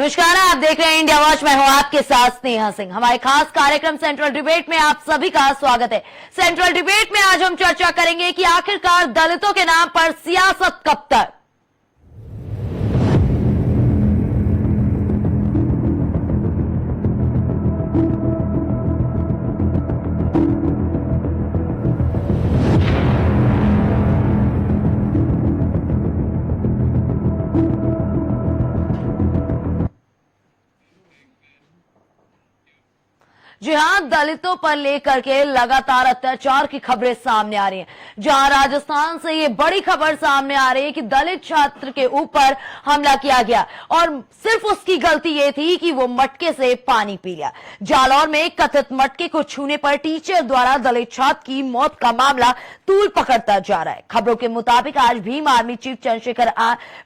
नमस्कार, आप देख रहे हैं इंडिया वॉच। मैं हूं आपके साथ स्नेहा सिंह। हमारे खास कार्यक्रम सेंट्रल डिबेट में आप सभी का स्वागत है। सेंट्रल डिबेट में आज हम चर्चा करेंगे कि आखिरकार दलितों के नाम पर सियासत कब तक। जी हां, दलितों पर लेकर के लगातार अत्याचार की खबरें सामने आ रही हैं। जहां राजस्थान से ये बड़ी खबर सामने आ रही है कि दलित छात्र के ऊपर हमला किया गया और सिर्फ उसकी गलती ये थी कि वो मटके से पानी पी लिया। जालौर में कथित मटके को छूने पर टीचर द्वारा दलित छात्र की मौत का मामला तूल पकड़ता जा रहा है। खबरों के मुताबिक आज भीम आर्मी चीफ चंद्रशेखर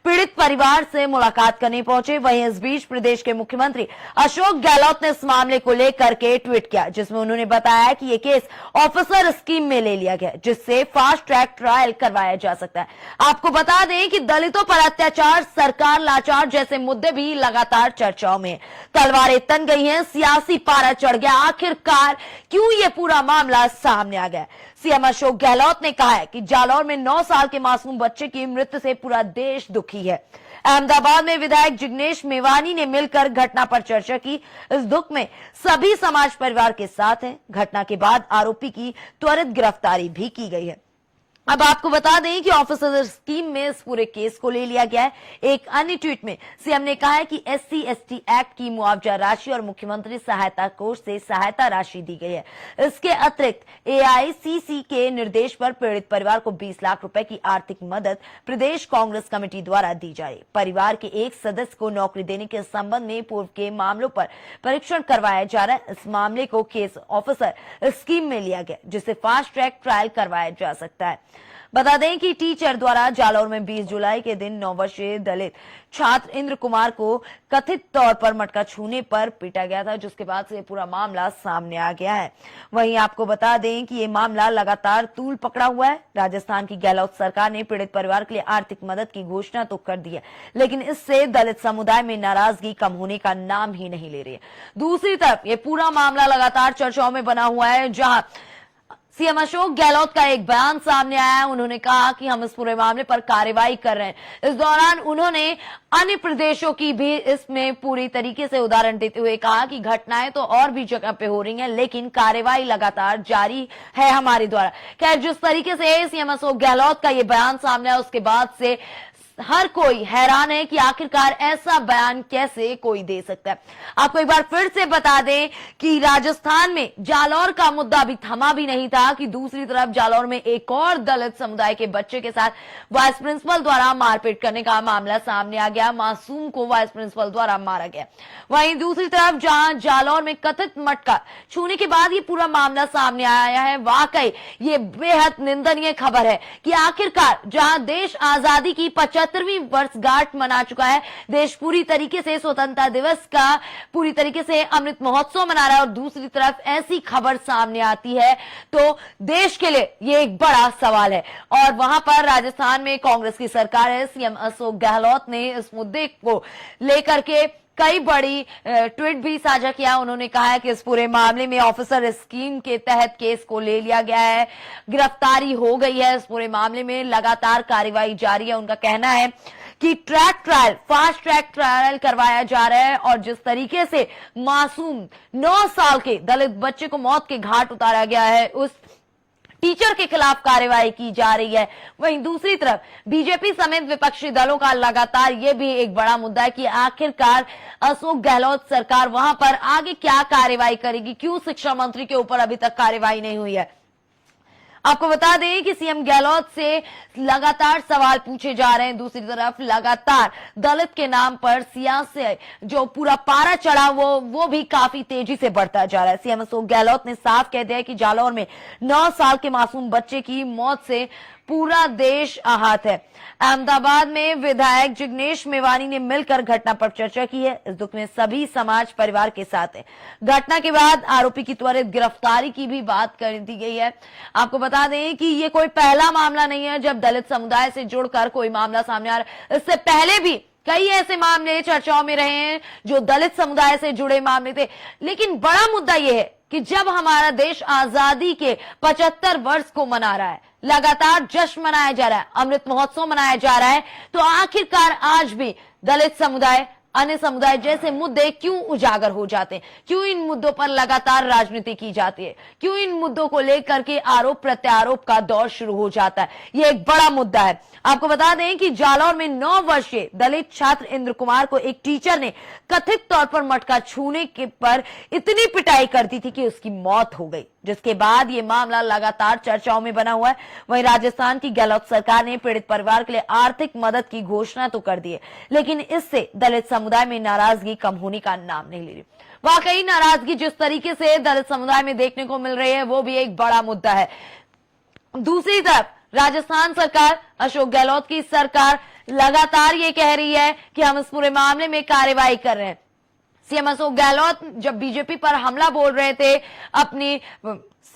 पीड़ित परिवार से मुलाकात करने पहुंचे। वहीं इस बीच प्रदेश के मुख्यमंत्री अशोक गहलोत ने इस मामले को लेकर के ट्वीट किया, जिसमें उन्होंने बताया कि यह केस ऑफिसर स्कीम में ले लिया गया, जिससे फास्ट ट्रैक ट्रायल करवाया जा सकता है। आपको बता दें कि दलितों पर अत्याचार, सरकार लाचार जैसे मुद्दे भी लगातार चर्चाओं में। तलवारें तन गई हैं, सियासी पारा चढ़ गया। आखिरकार क्यों ये पूरा मामला सामने आ गया? सीएम अशोक गहलोत ने कहा है कि जालौर में 9 साल के मासूम बच्चे की मृत्यु से पूरा देश दुखी है। अहमदाबाद में विधायक जिग्नेश मेवानी ने मिलकर घटना पर चर्चा की। इस दुख में सभी समाज परिवार के साथ हैं। घटना के बाद आरोपी की त्वरित गिरफ्तारी भी की गई है। अब आपको बता दें कि ऑफिसर स्कीम में इस पूरे केस को ले लिया गया है। एक अन्य ट्वीट में सीएम ने कहा है कि SC/ST एक्ट की मुआवजा राशि और मुख्यमंत्री सहायता कोष से सहायता राशि दी गई है। इसके अतिरिक्त AICC के निर्देश पर पीड़ित परिवार को 20 लाख रुपए की आर्थिक मदद प्रदेश कांग्रेस कमेटी द्वारा दी जा रही। परिवार के एक सदस्य को नौकरी देने के संबंध में पूर्व के मामलों पर परीक्षण करवाया जा रहा है। इस मामले को केस ऑफिसर स्कीम में लिया गया, जिससे फास्ट ट्रैक ट्रायल करवाया जा सकता है। बता दें कि टीचर द्वारा जालौर में 20 जुलाई के दिन 9 वर्षीय दलित छात्र इंद्र कुमार को कथित तौर पर मटका छूने पर पीटा गया था, जिसके बाद से पूरा मामला सामने आ गया है। वहीं आपको बता दें कि ये मामला लगातार तूल पकड़ा हुआ है। राजस्थान की गहलोत सरकार ने पीड़ित परिवार के लिए आर्थिक मदद की घोषणा तो कर दी है, लेकिन इससे दलित समुदाय में नाराजगी कम होने का नाम ही नहीं ले रही है। दूसरी तरफ ये पूरा मामला लगातार चर्चाओं में बना हुआ है, जहां सीएम अशोक गहलोत का एक बयान सामने आया है। उन्होंने कहा कि हम इस पूरे मामले पर कार्रवाई कर रहे हैं। इस दौरान उन्होंने अन्य प्रदेशों की भी इसमें पूरी तरीके से उदाहरण देते हुए कहा कि घटनाएं तो और भी जगह पे हो रही हैं, लेकिन कार्रवाई लगातार जारी है हमारे द्वारा। खैर, जिस तरीके से सीएम अशोक गहलोत का ये बयान सामने आया, उसके बाद से हर कोई हैरान है कि आखिरकार ऐसा बयान कैसे कोई दे सकता है। आपको एक बार फिर से बता दें कि राजस्थान में जालौर का मुद्दा अभी थमा भी नहीं था कि दूसरी तरफ जालौर में एक और दलित समुदाय के बच्चे के साथ वाइस प्रिंसिपल द्वारा मारपीट करने का मामला सामने आ गया। मासूम को वाइस प्रिंसिपल द्वारा मारा गया। वहीं दूसरी तरफ जहां जालौर में कथित मटका छूने के बाद ये पूरा मामला सामने आया है। वाकई ये बेहद निंदनीय खबर है कि आखिरकार जहां देश आजादी की 75वीं वर्षगांठ मना चुका है, देश पूरी तरीके से स्वतंत्रता दिवस का पूरी तरीके से अमृत महोत्सव मना रहा है, और दूसरी तरफ ऐसी खबर सामने आती है तो देश के लिए ये एक बड़ा सवाल है। और वहां पर राजस्थान में कांग्रेस की सरकार है। सीएम अशोक गहलोत ने इस मुद्दे को लेकर के कई बड़ी ट्वीट भी साझा किया। उन्होंने कहा है कि इस पूरे मामले में ऑफिसर स्कीम के तहत केस को ले लिया गया है, गिरफ्तारी हो गई है। इस पूरे मामले में लगातार कार्रवाई जारी है। उनका कहना है कि फास्ट ट्रैक ट्रायल करवाया जा रहा है, और जिस तरीके से मासूम 9 साल के दलित बच्चे को मौत के घाट उतारा गया है, उस टीचर के खिलाफ कार्रवाई की जा रही है। वहीं दूसरी तरफ बीजेपी समेत विपक्षी दलों का लगातार यह भी एक बड़ा मुद्दा है कि आखिरकार अशोक गहलोत सरकार वहां पर आगे क्या कार्रवाई करेगी। क्यों शिक्षा मंत्री के ऊपर अभी तक कार्रवाई नहीं हुई है? आपको बता दें कि सीएम गहलोत से लगातार सवाल पूछे जा रहे हैं। दूसरी तरफ लगातार दलित के नाम पर सियासी जो पूरा पारा चढ़ा वो भी काफी तेजी से बढ़ता जा रहा है। सीएम अशोक गहलोत ने साफ कह दिया कि जालौर में 9 साल के मासूम बच्चे की मौत से पूरा देश आहत है। अहमदाबाद में विधायक जिग्नेश मेवानी ने मिलकर घटना पर चर्चा की है। इस दुख में सभी समाज परिवार के साथ है। घटना के बाद आरोपी की त्वरित गिरफ्तारी की भी बात कर दी गई है। आपको बता दें कि ये कोई पहला मामला नहीं है जब दलित समुदाय से जुड़कर कोई मामला सामने आ रहा है। इससे पहले भी कई ऐसे मामले चर्चाओं में रहे हैं जो दलित समुदाय से जुड़े मामले थे, लेकिन बड़ा मुद्दा यह है कि जब हमारा देश आजादी के 75 वर्ष को मना रहा है, लगातार जश्न मनाया जा रहा है, अमृत महोत्सव मनाया जा रहा है, तो आखिरकार आज भी दलित समुदाय, अन्य समुदाय जैसे मुद्दे क्यों उजागर हो जाते हैं? क्यों इन मुद्दों पर लगातार राजनीति की जाती है? क्यों इन मुद्दों को लेकर के आरोप प्रत्यारोप का दौर शुरू हो जाता है? यह एक बड़ा मुद्दा है। आपको बता दें कि जालौर में 9 वर्षीय दलित छात्र इंद्र कुमार को एक टीचर ने कथित तौर पर मटका छूने के पर इतनी पिटाई कर दी थी कि उसकी मौत हो गई, जिसके बाद ये मामला लगातार चर्चाओं में बना हुआ है। वहीं राजस्थान की गहलोत सरकार ने पीड़ित परिवार के लिए आर्थिक मदद की घोषणा तो कर दी है, लेकिन इससे दलित समुदाय में नाराजगी कम होने का नाम नहीं ले रही। वाकई नाराजगी जिस तरीके से दलित समुदाय में देखने को मिल रही है, वो भी एक बड़ा मुद्दा है। दूसरी तरफ राजस्थान सरकार, अशोक गहलोत की सरकार लगातार ये कह रही है कि हम इस पूरे मामले में कार्रवाई कर रहे हैं। सीएम अशोक गहलोत जब बीजेपी पर हमला बोल रहे थे अपनी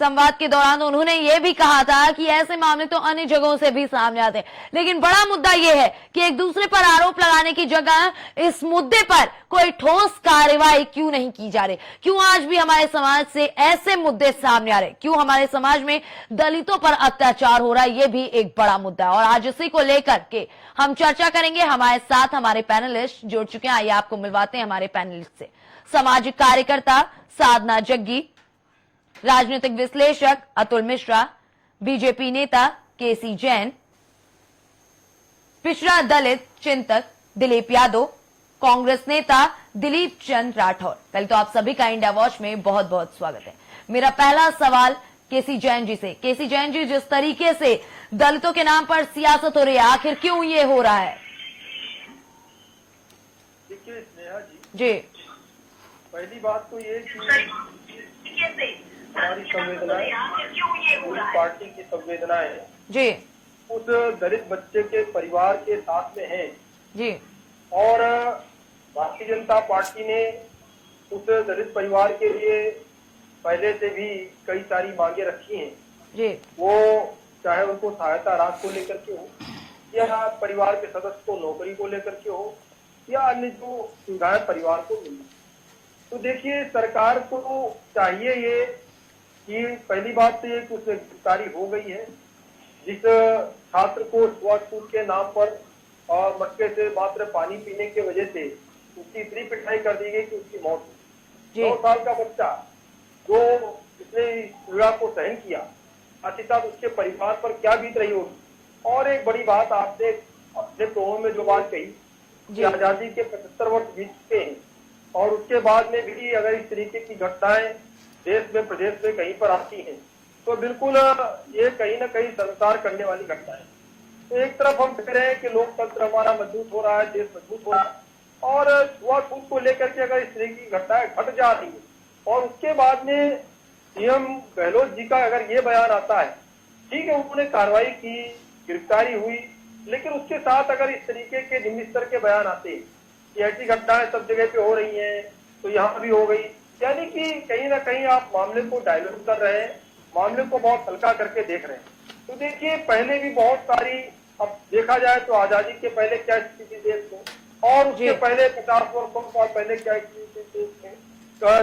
संवाद के दौरान, उन्होंने यह भी कहा था कि ऐसे मामले तो अन्य जगहों से भी सामने आते हैं, लेकिन बड़ा मुद्दा यह है कि एक दूसरे पर आरोप लगाने की जगह इस मुद्दे पर कोई ठोस कार्रवाई क्यों नहीं की जा रही? क्यों आज भी हमारे समाज से ऐसे मुद्दे सामने आ रहे? क्यों हमारे समाज में दलितों पर अत्याचार हो रहा है? यह भी एक बड़ा मुद्दा है और आज इसी को लेकर के हम चर्चा करेंगे। हमारे साथ हमारे पैनलिस्ट जुड़ चुके हैं, आइए आपको मिलवाते हैं हमारे पैनलिस्ट से। सामाजिक कार्यकर्ता साधना जग्गी, राजनीतिक विश्लेषक अतुल मिश्रा, बीजेपी नेता केसी जैन, पिछड़ा दलित चिंतक दिलीप यादव, कांग्रेस नेता दिलीप चंद राठौर। पहले तो आप सभी का इंडिया वॉच में बहुत बहुत स्वागत है। मेरा पहला सवाल केसी जैन जी से। केसी जैन जी, जिस तरीके से दलितों के नाम पर सियासत हो रही है, आखिर क्यों ये हो रहा है? देखिए स्नेहा जी, पहली बात तो ये कि हमारी संवेदनाएं, पूरी पार्टी की संवेदनाएं जी, उस दलित बच्चे के परिवार के साथ में है जी, और भारतीय जनता पार्टी ने उस दलित परिवार के लिए पहले से भी कई सारी मांगे रखी हैं जी, वो चाहे उनको सहायता राशि को लेकर के हो या परिवार के सदस्य को नौकरी को लेकर के हो या अन्य जो सुविधाएं परिवार को मिली। तो देखिए सरकार को चाहिए ये कि पहली बात तो ये कुछ गिरफ्तारी हो गई है जिस छात्र को छुआछूत के नाम पर और मटके से मात्र पानी पीने की वजह से उसकी इतनी पिटाई कर दी गई कि उसकी मौत हुई। 9 साल का बच्चा जो इसने पीड़ा को सहन किया, साथ उसके परिवार पर क्या बीत रही होगी। और एक बड़ी बात आपने अपने प्रोग्राम में जो बात कही कि आजादी के 75 वर्ष बीत चुके हैं और उसके बाद में भी अगर इस तरीके की घटनाएं देश में प्रदेश में कहीं पर आती हैं तो बिल्कुल ये कहीं ना कहीं संसार करने वाली घटना है। तो एक तरफ हम कह रहे हैं कि लोकतंत्र हमारा मजबूत हो रहा है, देश मजबूत हो रहा है और छुआछूत को लेकर के अगर इस तरह की घटनाएं घट जा रही है और उसके बाद में सीएम गहलोत जी का अगर ये बयान आता है, ठीक है उन्होंने कार्रवाई की, गिरफ्तारी हुई, लेकिन उसके साथ अगर इस तरीके के निम्न स्तर के बयान आते कि ऐसी घटनाएं सब जगह पे हो रही हैं तो यहाँ भी हो गई, यानी कि कहीं ना कहीं आप मामले को डाइवर्ट कर रहे हैं, मामले को बहुत हल्का करके देख रहे हैं। तो देखिए पहले भी बहुत सारी, अब देखा जाए तो आजादी के पहले क्या स्थिति थी देश में और उसके पहले 50 वर्षों पहले क्या स्थिति थी देश में,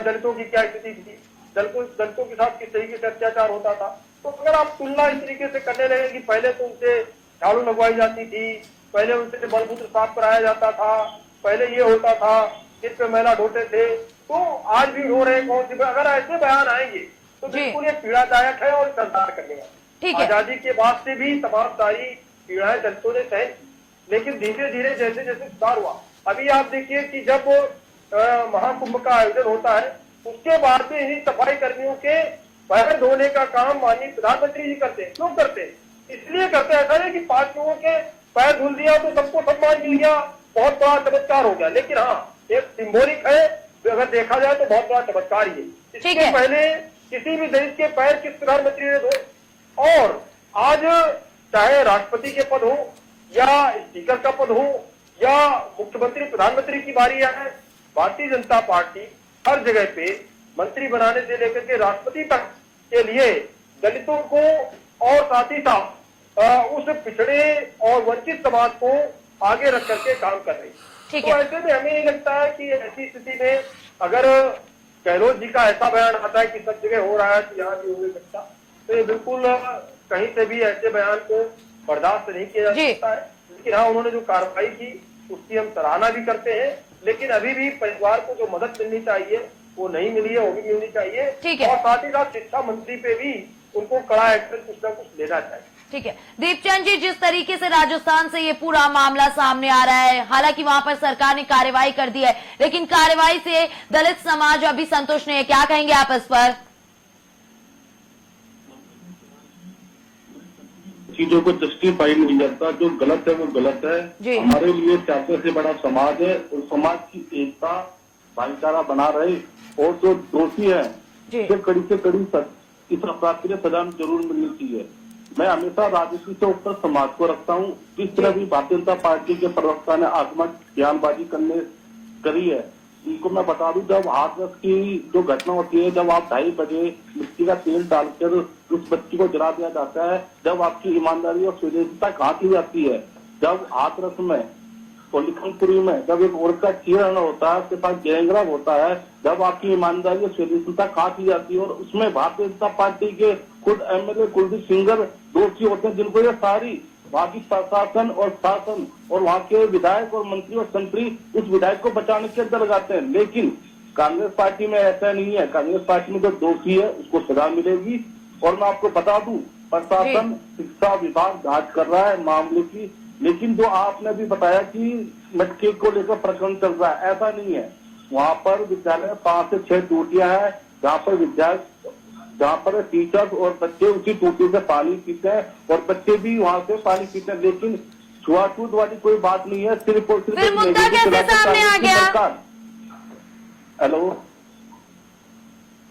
दलितों की क्या स्थिति थी, दलितों के साथ किस तरीके से अत्याचार होता था। तो अगर आप तुलना इस तरीके से करने लगे कि पहले तो उनसे झाड़ू लगवाई जाती थी, पहले उनसे मलमूत्र साफ कराया जाता था, पहले ये होता था, सिर पे मैला ढोते थे, तो आज भी हो रहे कौन सी, अगर ऐसे बयान आएंगे तो बिल्कुल ये पीड़ादायक है और संसार करने वाला। आजादी के बाद से भी तमाम सारी पीड़ाएं दलितों ने सहन की, लेकिन धीरे धीरे जैसे जैसे सुधार हुआ। अभी आप देखिए कि जब महाकुंभ का आयोजन होता है उसके बाद में इन्हीं सफाई कर्मियों के पैर धोने का काम माननीय प्रधानमंत्री जी करते हैं। क्यों करते हैं? इसलिए करते हैं, ऐसा नहीं कि 5 लोगों के पैर धुल दिया तो सबको सम्मान मिल गया, बहुत बड़ा चमत्कार हो गया। लेकिन हाँ, एक सिंबॉलिक है, अगर देखा जाए तो बहुत बड़ा चमत्कार ही है। इसके पहले किसी भी देश के पैर किस प्रधानमंत्री ने धोए, और आज चाहे राष्ट्रपति के पद हो या स्पीकर का पद हो या मुख्यमंत्री प्रधानमंत्री की बारी आए, भारतीय जनता पार्टी हर जगह पे मंत्री बनाने से लेकर के राष्ट्रपति तक के लिए दलितों को और साथ ही साथ उस पिछड़े और वंचित समाज को आगे रख करके काम कर रही है। ठीक तो है। ऐसे में हमें नहीं लगता है कि ऐसी स्थिति में अगर गहलोत जी का ऐसा बयान आता है कि सब जगह हो रहा है तो यहाँ भी हो नहीं सकता, तो ये बिल्कुल कहीं से भी ऐसे बयान को बर्दाश्त नहीं किया जा जी। सकता है। लेकिन हाँ, उन्होंने जो कार्रवाई की उसकी हम सराहना भी करते हैं, लेकिन अभी भी परिवार को जो मदद मिलनी चाहिए वो नहीं मिली है, वो भी मिलनी चाहिए। ठीक है। और साथ ही साथ शिक्षा मंत्री पे भी उनको कड़ा एक्शन कुछ ना कुछ लेना चाहिए। ठीक है दीपचंद जी, जिस तरीके से राजस्थान से ये पूरा मामला सामने आ रहा है, हालांकि वहां पर सरकार ने कार्रवाई कर दी है, लेकिन कार्रवाई से दलित समाज अभी संतुष्ट नहीं है, क्या कहेंगे आप इस पर? चीजों को जस्टिफाई नहीं करता, जो गलत है वो गलत जी। है। हमारे लिए चाहते से बड़ा समाज है और समाज की एकता भाईचारा बना रहे, और जो दोषी है जी। उसे कड़ी से कड़ी इस अपराध के लिए सजा जरूर मिलनी चाहिए। मैं हमेशा राजनीति से ऊपर समाज को रखता हूँ। जिस तरह भी भारतीय जनता पार्टी के प्रवक्ता ने आत्मक बयानबाजी करी है, उनको मैं बता दूं, जब हाथरस की जो घटना होती है, जब आप 2:30 बजे मिट्टी का तेल डालकर उस बच्ची को जला दिया जाता है, जब आपकी ईमानदारी और संवेदनशीलता कहाँ की जाती है? जब हाथरस में और लिखनपुरी में जब एक औरत का चीरहरण होता है, उसके पास गैंगरेप होता है, जब आपकी ईमानदारी और संवेदनशीलता कहाँ की जाती है? और उसमें भारतीय जनता पार्टी के खुद एमएलए कुलदीप सिंगर दोषी होते हैं, जिनको ये सारी वहाँ की प्रशासन और शासन और वहाँ के विधायक और मंत्री और संतरी उस विधायक को बचाने के अंदर लगाते हैं। लेकिन कांग्रेस पार्टी में ऐसा नहीं है। कांग्रेस पार्टी में जो दोषी है उसको सजा मिलेगी। और मैं आपको बता दूं, प्रशासन शिक्षा विभाग जांच कर रहा है मामले की, लेकिन जो आपने भी बताया कि मटके को लेकर प्रकरण चल रहा है, ऐसा नहीं है। वहाँ पर विद्यालय में 5 से 6 टूटियां हैं, जहाँ पर टीचर्स और बच्चे उसी टूटी से पानी पीते हैं और बच्चे भी वहाँ से पानी पीते हैं। लेकिन छुआछूत वाली कोई बात नहीं है। सिर्फ और सिर्फ फिर मुद्दा कैसे सामने आ गया? हेलो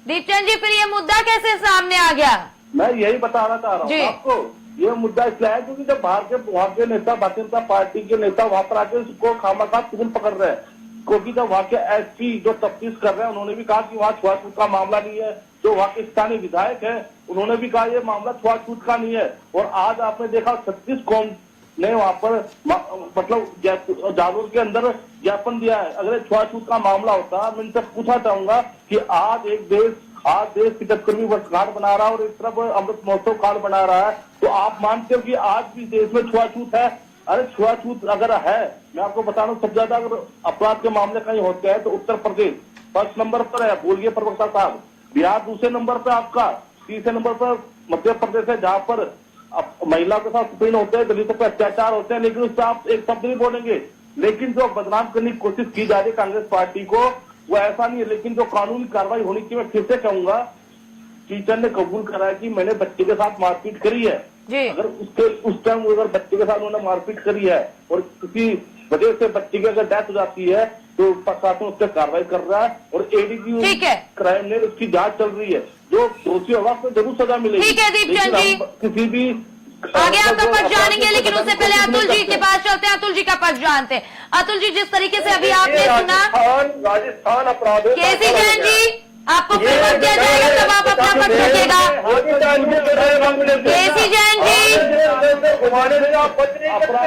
दीपचंद जी, फिर ये मुद्दा कैसे सामने आ गया? मैं यही बताना चाह रहा जी। हूँ आपको। ये मुद्दा इसलिए है क्योंकि जब वहाँ के नेता, भारतीय जनता पार्टी के नेता वहाँ पर आके उसको खामखा तुरंत पकड़ रहे हैं, क्योंकि जब वहाँ के एसपी जो तफ्तीश कर रहे हैं उन्होंने भी कहा कि वहाँ छुआछूत का मामला नहीं है। जो वहाँ के स्थानीय विधायक है उन्होंने भी कहा ये मामला छुआछूत का नहीं है। और आज आपने देखा 36 कौम ने वहाँ पर मतलब जागरूक के अंदर ज्ञापन दिया है। अगर छुआछूत का मामला होता, मैं इनसे पूछना चाहूंगा कि आज देश 75वीं वर्षगांठ बना रहा है और इस तरफ अमृत महोत्सव काल बना रहा है, तो आप मानते हो कि आज भी देश में छुआछूत है? अरे छुआछूत अगर है, मैं आपको बता रहा हूँ, सबसे ज्यादा अगर अपराध के मामले कहीं होते हैं तो उत्तर प्रदेश फर्स्ट नंबर पर है, बोलिए प्रवक्ता साहब। बिहार दूसरे नंबर पर आपका, तीसरे नंबर पर मध्य प्रदेश है, जहाँ पर महिला के साथ उत्पीड़न होते हैं, दलितों पर अत्याचार होते हैं, लेकिन उस पर आप एक शब्द नहीं बोलेंगे। लेकिन जो बदनाम करने की कोशिश की जा रही है कांग्रेस पार्टी को, वो ऐसा नहीं है। लेकिन जो कानूनी कार्रवाई होनी चाहिए, मैं फिर से कहूंगा, टीचर ने कबूल करा है कि मैंने बच्चे के साथ मारपीट करी है। अगर उस टाइम अगर बच्चे के साथ उन्होंने मारपीट करी है और किसी वजह से बच्चे की अगर डेथ हो जाती है तो प्रशासन उस पर कार्रवाई कर रहा है और एडीजी क्राइम ने उसकी जांच चल रही है। जो दोषी होगा उसको जरूर सजा मिलेगी। ठीक है दीपचंद जी, किसी भी आगे आपका पक्ष जानेंगे, लेकिन उससे पहले अतुल जी के पास चलते हैं। अतुल जी का पक्ष जानते हैं। अतुल जी, जिस तरीके से अभी आपने सुना, राजस्थान अपराध केसी जैन जी आपको फिर वक्त दिया जाएगा, तब आप अपना पक्ष रखिएगा। केसी जैन जी,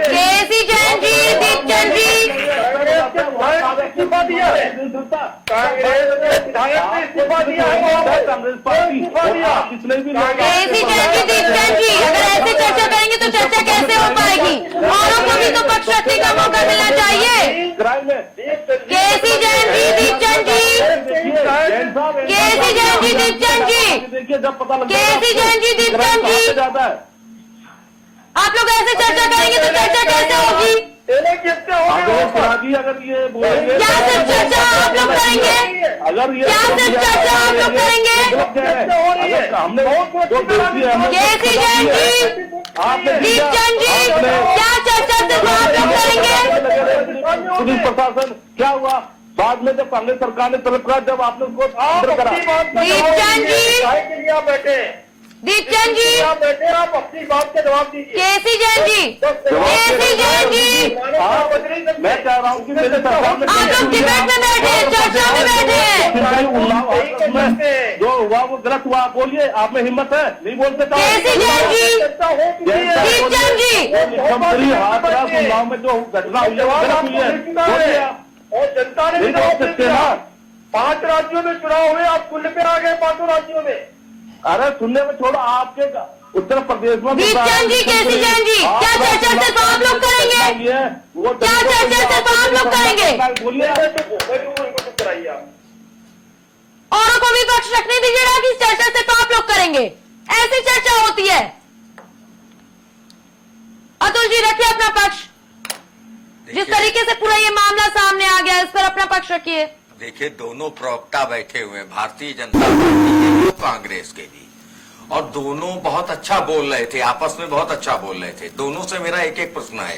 केसी जैन जी, दीपचंद जी, इस्तीफा दिया है, कांग्रेस ने विधायक ने इस्तीफा दिया है, कांग्रेस पार्टी केसी जैन जी, दीपचंद जी, अगर ऐसे चर्चा करेंगे तो चर्चा कैसे हो पाएगी? औरों को भी तो पक्ष रखने का मौका मिलना चाहिए। केसी जैन जी, दीपचंद जी, केसी जैन जी, दीपचंद जी, देखिए जब पता लगता केसी जैन जी, दीपचंद जी, आप लोग ऐसे चर्चा करेंगे तो चर्चा कैसे होगी? अगर ये बोलेंगे क्या सिर्फ चर्चा आप लोग करेंगे? अगर ये क्या सिर्फ चर्चा आप लोग करेंगे? हमने केसी जैन जी, दीपचंद जी, क्या चर्चा सिर्फ आप लोग करेंगे? पुलिस प्रशासन क्या हुआ बाद में जब कांग्रेस सरकार ने तलब करा, जब आपने उसको अंदर करा? दीपचंद जी, बैठे दीपचंद जी, आप बैठे, आप अपनी बात का जवाब दीजिए। केसी जैन जी, केसी जैन जी, मैं कह रहा हूँ कि मेरे सरकार में आप लोग डिबेट में बैठे हैं, चर्चा में बैठे हैं। उन्नाव हाथरस में जो हुआ वो गलत हुआ, आप बोलिए, आप में हिम्मत है? नहीं बोल सकता? केसी जैन जी, दीपचंद जी, मुख्यमंत्री हाथरस उन्नाव में जो घटना हुई है वो गलत हुई है, बोलिए आप। और जनता ने नहीं बोल सकते ना। 5 राज्यों में चुनाव हुए, आप कुल पे आ गए 5 राज्यों में। अरे सुनने में छोड़ो, आपके उत्तर प्रदेश में दीपचंद जी, केसी जैन जी, क्या चर्चा सिर्फ आप लोग करेंगे? क्या चर्चा सिर्फ आप लोग करेंगे? बोलिए, चुप कराइए आप। औरों को भी पक्ष रखने दीजिएगा कि चर्चा सिर्फ आप लोग करेंगे? ऐसी चर्चा होती है। अतुल जी, रखिए अपना पक्ष। जिस तरीके से पूरा ये मामला सामने आ गया, इस पर अपना पक्ष रखिए। देखिए, दोनों प्रवक्ता बैठे हुए हैं, भारतीय जनता पार्टी के भी, कांग्रेस के भी, और दोनों बहुत अच्छा बोल रहे थे, आपस में बहुत अच्छा बोल रहे थे। दोनों से मेरा एक एक प्रश्न है।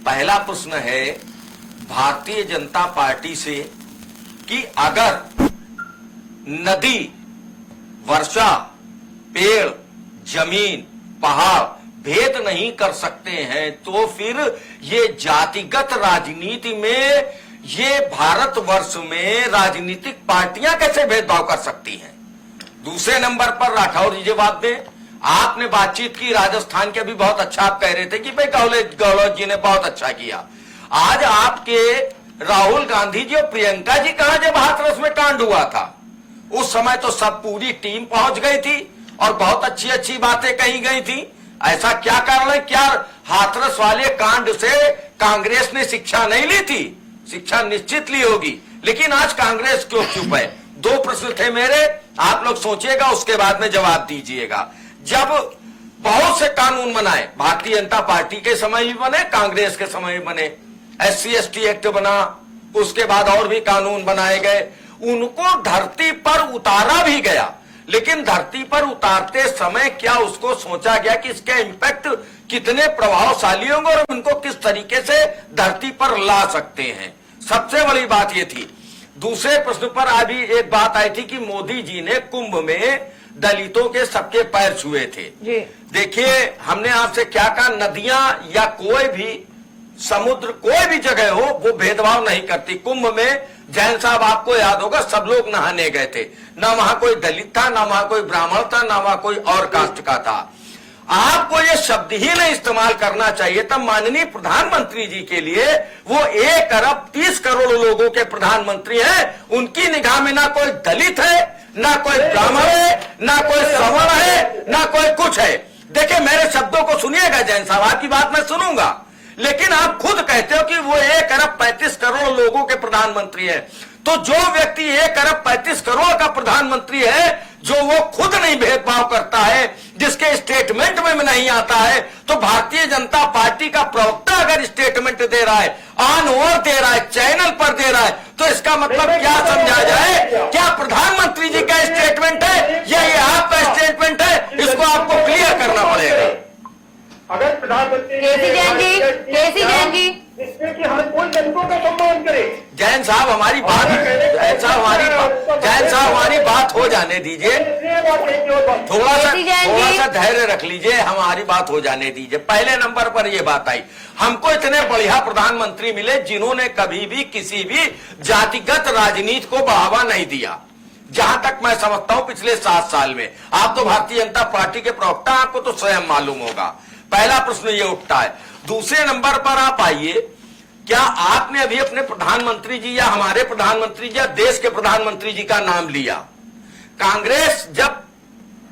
पहला प्रश्न है भारतीय जनता पार्टी से कि अगर नदी, वर्षा, पेड़, जमीन, पहाड़ भेद नहीं कर सकते हैं तो फिर ये जातिगत राजनीति में, ये भारतवर्ष में राजनीतिक पार्टियां कैसे भेदभाव कर सकती हैं? दूसरे नंबर पर राठौर जी जवाब दें। आपने बातचीत की राजस्थान के, भी बहुत अच्छा आप कह रहे थे कि भाई गहलोत जी ने बहुत अच्छा किया। आज आपके राहुल गांधी जी और प्रियंका जी कहां जब हाथरस में कांड हुआ था? उस समय तो सब पूरी टीम पहुंच गई थी और बहुत अच्छी अच्छी बातें कही गई थी। ऐसा क्या कारण है? क्या हाथरस वाले कांड से कांग्रेस ने शिक्षा नहीं ली थी? शिक्षा निश्चित ली होगी, लेकिन आज कांग्रेस क्यों चुप है? 2 प्रश्न थे मेरे, आप लोग सोचिएगा, उसके बाद में जवाब दीजिएगा। जब बहुत से कानून बनाए, भारतीय जनता पार्टी के समय भी बने, कांग्रेस के समय भी बने, SC/ST एक्ट बना, उसके बाद और भी कानून बनाए गए, उनको धरती पर उतारा भी गया, लेकिन धरती पर उतारते समय क्या उसको सोचा गया कि इसके इंपैक्ट कितने प्रभावशाली होंगे और उनको किस तरीके से धरती पर ला सकते हैं? सबसे बड़ी बात यह थी। दूसरे प्रश्न पर अभी एक बात आई थी कि मोदी जी ने कुंभ में दलितों के सबके पैर छुए थे। देखिए, हमने आपसे क्या कहा, नदियां या कोई भी समुद्र, कोई भी जगह हो, वो भेदभाव नहीं करती। कुंभ में जैन साहब, आपको याद होगा, सब लोग नहाने गए थे, ना वहां कोई दलित था, ना वहां कोई ब्राह्मण था, ना वहां कोई और कास्ट का था। आपको ये शब्द ही नहीं इस्तेमाल करना चाहिए था। माननीय प्रधानमंत्री जी के लिए, वो 1 अरब 30 करोड़ लोगों के प्रधानमंत्री हैं, उनकी निगाह में ना कोई दलित है, ना कोई ब्राह्मण है, ना कोई सवर्ण है, ना कोई कुछ है। देखिए, मेरे शब्दों को सुनिएगा जैन साहब, आपकी बात मैं सुनूंगा, लेकिन आप खुद कहते हो कि वो 1 अरब 35 करोड़ लोगों के प्रधानमंत्री है। तो जो व्यक्ति 1 अरब 35 करोड़ का प्रधानमंत्री है, जो वो खुद नहीं भेदभाव करता है, जिसके स्टेटमेंट में नहीं आता है, तो भारतीय जनता पार्टी का प्रवक्ता अगर स्टेटमेंट दे रहा है, ऑन ओवर दे रहा है, चैनल पर दे रहा है, तो इसका मतलब क्या समझा जाए? क्या प्रधानमंत्री जी का स्टेटमेंट है या ये आपका स्टेटमेंट है? इसको आपको क्लियर करना पड़ेगा। अगर प्रधानमंत्री केसी जैन जी, जिसमें कि हम कोई जनता का सम्मान करें। जैन साहब हमारी बात, जैन साहब हमारी बात हो जाने दीजिए, थोड़ा सा धैर्य रख लीजिए, हमारी बात हो जाने दीजिए। पहले नंबर पर यह बात आई, हमको इतने बढ़िया प्रधानमंत्री मिले जिन्होंने कभी भी किसी भी जातिगत राजनीति को बढ़ावा नहीं दिया। जहां तक मैं समझता हूं पिछले 7 साल में, आप तो भारतीय जनता पार्टी के प्रवक्ता, आपको तो स्वयं मालूम होगा। पहला प्रश्न ये उठता है। दूसरे नंबर पर आप आइए, क्या आपने अभी अपने प्रधानमंत्री जी या हमारे प्रधानमंत्री जी या देश के प्रधानमंत्री जी का नाम लिया? कांग्रेस जब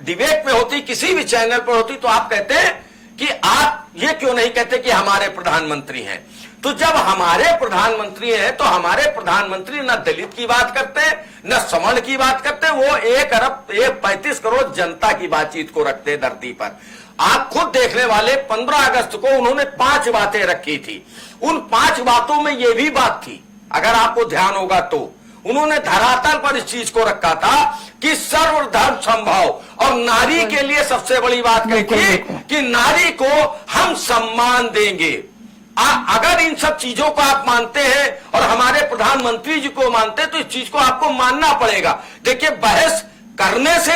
डिबेट में होती, किसी भी चैनल पर होती, तो आप कहते हैं कि आप ये क्यों नहीं कहते कि हमारे प्रधानमंत्री हैं? तो जब हमारे प्रधानमंत्री हैं तो हमारे प्रधानमंत्री न दलित की बात करते, न सवर्ण की बात करते, वो 1 अरब 35 करोड़ जनता की बातचीत को रखते धरती पर। आप खुद देखने वाले, 15 अगस्त को उन्होंने 5 बातें रखी थी। उन 5 बातों में यह भी बात थी, अगर आपको ध्यान होगा तो, उन्होंने धरातल पर इस चीज को रखा था कि सर्वधर्म संभव, और नारी के लिए सबसे बड़ी बात कही थी कि नारी को हम सम्मान देंगे। अगर इन सब चीजों को आप मानते हैं और हमारे प्रधानमंत्री जी को मानते हैं, तो इस चीज को आपको मानना पड़ेगा। देखिए, बहस करने से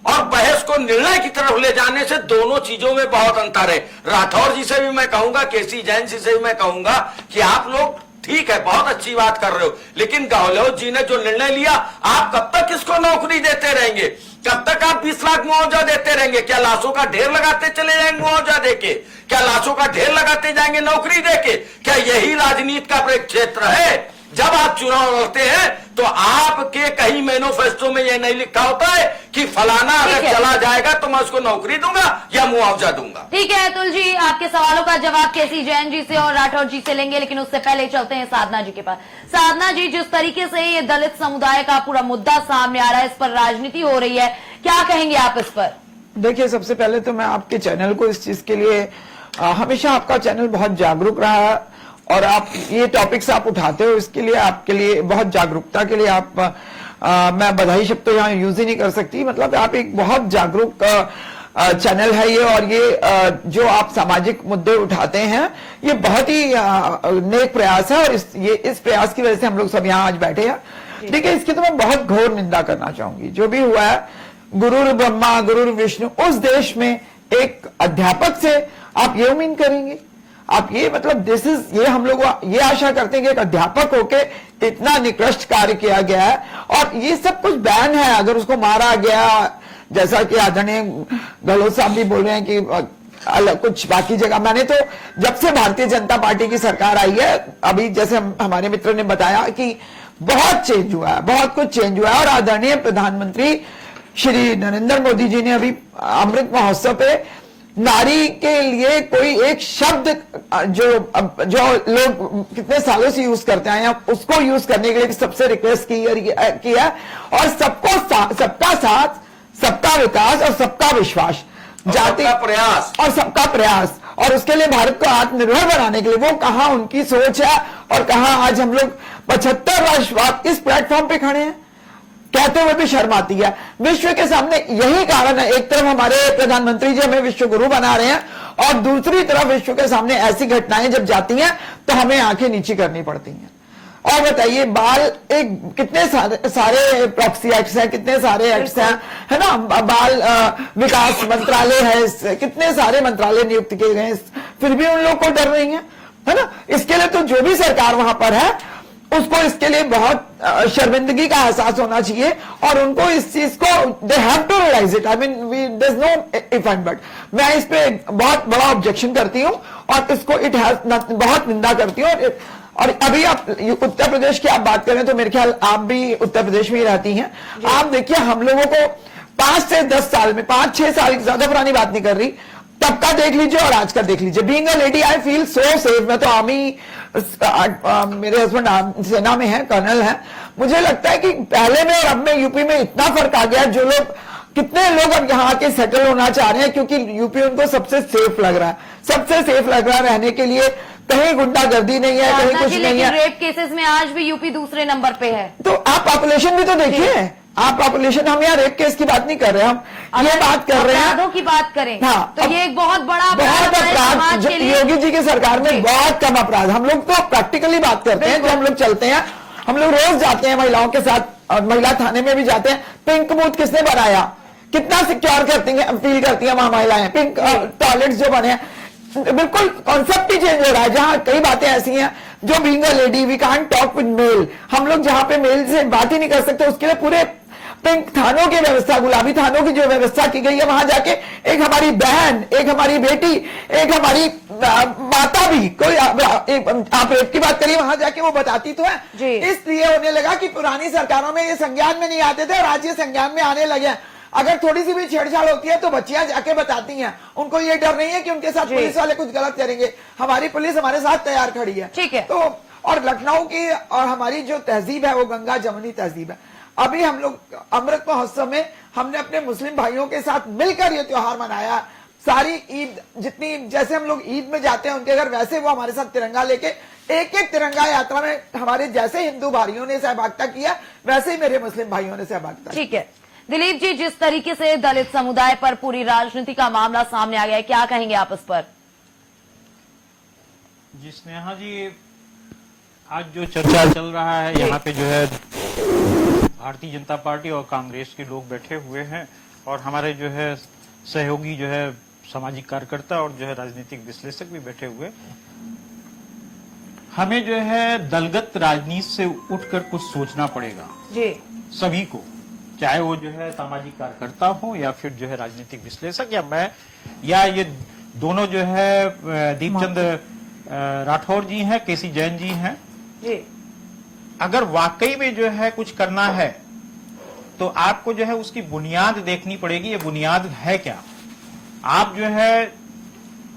और बहस को निर्णय की तरफ ले जाने से दोनों चीजों में बहुत अंतर है। राठौर जी से भी मैं कहूंगा, केसी जैन जी से भी मैं कहूंगा कि आप लोग ठीक है, बहुत अच्छी बात कर रहे हो, लेकिन गहलोत जी ने जो निर्णय लिया, आप कब तक इसको नौकरी देते रहेंगे? कब तक आप 20 लाख मुआवजा देते रहेंगे? क्या लाशों का ढेर लगाते चले जाएंगे मुआवजा देके? क्या लाशों का ढेर लगाते जाएंगे नौकरी देके? क्या यही राजनीति का क्षेत्र है? जब आप चुनाव लड़ते हैं तो आपके कहीं मैनिफेस्टो में यह नहीं लिखा होता है कि फलाना अगर चला जाएगा तो मैं उसको नौकरी दूंगा या मुआवजा दूंगा। ठीक है अतुल जी, आपके सवालों का जवाब केसी जैन जी से और राठौर जी से लेंगे, लेकिन उससे पहले चलते हैं साधना जी के पास। साधना जी, जिस तरीके से ये दलित समुदाय का पूरा मुद्दा सामने आ रहा है, इस पर राजनीति हो रही है, क्या कहेंगे आप इस पर? देखिए, सबसे पहले तो मैं आपके चैनल को इस चीज के लिए हमेशा आपका चैनल बहुत जागरूक रहा है और आप ये टॉपिक्स आप उठाते हो, इसके लिए आपके लिए बहुत जागरूकता के लिए आप मैं बधाई शब्द तो यहाँ यूज ही नहीं कर सकती। मतलब आप एक बहुत जागरूक चैनल है ये, और ये जो आप सामाजिक मुद्दे उठाते हैं ये बहुत ही नेक प्रयास है, और इस प्रयास की वजह से हम लोग सब यहाँ आज बैठे हैं। देखिए, इसकी तो मैं बहुत घोर निंदा करना चाहूंगी। जो भी हुआ है, गुरुर ब्रह्मा गुरुर विष्णु, उस देश में एक अध्यापक से आप ये उम्मीद करेंगे? आप ये मतलब ये हम लोग ये आशा करते हैं कि एक अध्यापक होके इतना निकृष्ट कार्य किया गया है, और ये सब कुछ बैन है। अगर उसको मारा गया, जैसा कि आदरणीय गहलोत साहब भी बोल रहे हैं कि अलग कुछ बाकी जगह, मैंने तो जब से भारतीय जनता पार्टी की सरकार आई है, अभी जैसे हमारे मित्र ने बताया कि बहुत चेंज हुआ है, बहुत कुछ चेंज हुआ है। और आदरणीय प्रधानमंत्री श्री नरेंद्र मोदी जी ने अभी अमृत महोत्सव पे नारी के लिए कोई एक शब्द जो लोग कितने सालों से यूज करते आए हैं, उसको यूज करने के लिए सबसे रिक्वेस्ट किया, और सबका साथ, सबका विकास और सबका विश्वास, जाति का प्रयास और सबका प्रयास, और उसके लिए भारत को आत्मनिर्भर बनाने के लिए वो कहां उनकी सोच है और कहां आज हम लोग 75 वर्ष बाद इस प्लेटफॉर्म पे खड़े हैं, कहते हुए भी शर्म आती है। विश्व के सामने यही कारण है, एक तरफ हमारे प्रधानमंत्री जी हमें विश्व गुरु बना रहे हैं, और दूसरी तरफ विश्व के सामने ऐसी घटनाएं जब जाती हैं तो हमें आंखें नीची करनी पड़ती हैं। और बताइए, कितने सारे प्रॉक्सी एक्ट्स हैं, कितने सारे एक्ट्स हैं, है ना, बाल विकास मंत्रालय है, कितने सारे मंत्रालय नियुक्त किए गए हैं, फिर भी उन लोग को डर रही है ना। इसके लिए तो जो भी सरकार वहां पर है उसको इसके लिए बहुत शर्मिंदगी का एहसास होना चाहिए, और उनको इस चीज को they have to realise it. I mean there is no if and but. मैं इस पे बहुत बड़ा ऑब्जेक्शन करती हूँ और इसको बहुत निंदा करती हूँ। और अभी आप उत्तर प्रदेश की आप बात करें तो मेरे ख्याल आप भी उत्तर प्रदेश में ही रहती हैं। आप देखिए, हम लोगों को 5 से 10 साल में, 5-6 साल, ज्यादा पुरानी बात नहीं कर रही, तब का देख लीजिए और आज का देख लीजिए। Being a lady I feel so safe. मैं तो आर्मी, मेरे हस्बैंड सेना में है, कर्नल है। मुझे लगता है कि पहले में और अब में यूपी में इतना फर्क आ गया। जो लोग, कितने लोग अब यहाँ आके सेटल होना चाह रहे हैं क्योंकि यूपी उनको सबसे सेफ लग रहा है, सबसे सेफ लग रहा है रहने के लिए। कहीं गुंडागर्दी नहीं है, कहीं कुछ नहीं है। रेप केसेस में आज भी यूपी दूसरे नंबर पे है। तो आप पॉपुलेशन भी तो देखिए, आप पॉपुलेशन, हम यहाँ रेप केस की बात नहीं कर रहे, हम ये बात कर रहे हैं, अपराधों की बात करें। हाँ, तो ये एक बहुत बड़ा अपराध। योगी जी की सरकार में बहुत कम अपराध। हम लोग तो प्रैक्टिकली बात करते हैं, जो हम लोग चलते हैं, हम लोग रोज जाते हैं महिलाओं के साथ, और महिला थाने में भी जाते हैं। पिंक बूथ किसने बनाया, कितना सिक्योर करती है, फील करती है वहां महिलाएं। पिंक टॉयलेट्स जो बने हैं, बिल्कुल कॉन्सेप्ट ही चेंज हो रहा है। जहां कई बातें ऐसी हैं जो being a lady we can't talk with male, हम लोग जहां पे मेल से बात ही नहीं कर सकते, उसके लिए पूरे पिंक थानों की व्यवस्था, गुलाबी थानों की जो व्यवस्था की गई है, वहां जाके एक हमारी बहन, एक हमारी बेटी, एक हमारी माता भी, कोई आप रेप की बात करिए, वहां जाके वो बताती तो है। इसलिए होने लगा कि पुरानी सरकारों में ये संज्ञान में नहीं आते थे और आज ये संज्ञान में आने लगे। अगर थोड़ी सी भी छेड़छाड़ होती है तो बच्चियां जाके बताती हैं, उनको ये डर नहीं है कि उनके साथ पुलिस वाले कुछ गलत करेंगे। हमारी पुलिस हमारे साथ तैयार खड़ी है। ठीक है। तो और लखनऊ की और हमारी जो तहजीब है वो गंगा जमुनी तहजीब है। अभी हम लोग अमृत महोत्सव में हमने अपने मुस्लिम भाइयों के साथ मिलकर ये त्योहार मनाया। सारी ईद, जितनी जैसे हम लोग ईद में जाते हैं उनके घर, वैसे वो हमारे साथ तिरंगा लेके एक एक तिरंगा यात्रा में हमारे जैसे हिंदू भाइयों ने सहभागिता किया, वैसे ही मेरे मुस्लिम भाइयों ने सहभागिता। ठीक है दिलीप जी, जिस तरीके से दलित समुदाय पर पूरी राजनीति का मामला सामने आ गया है, क्या कहेंगे आप इस पर? जी स्नेहा जी, आज जो चर्चा चल रहा है यहाँ पे जो है भारतीय जनता पार्टी और कांग्रेस के लोग बैठे हुए हैं और हमारे जो है सहयोगी जो है सामाजिक कार्यकर्ता और जो है राजनीतिक विश्लेषक भी बैठे हुए, हमें जो है दलगत राजनीति से उठकर कुछ सोचना पड़ेगा जी सभी को, चाहे वो जो है सामाजिक कार्यकर्ता हो या फिर जो है राजनीतिक विश्लेषक या मैं या ये दोनों जो है दीपचंद राठौर जी हैं, केसी जैन जी हैं। जी अगर वाकई में जो है कुछ करना है तो आपको जो है उसकी बुनियाद देखनी पड़ेगी। ये बुनियाद है क्या? आप जो है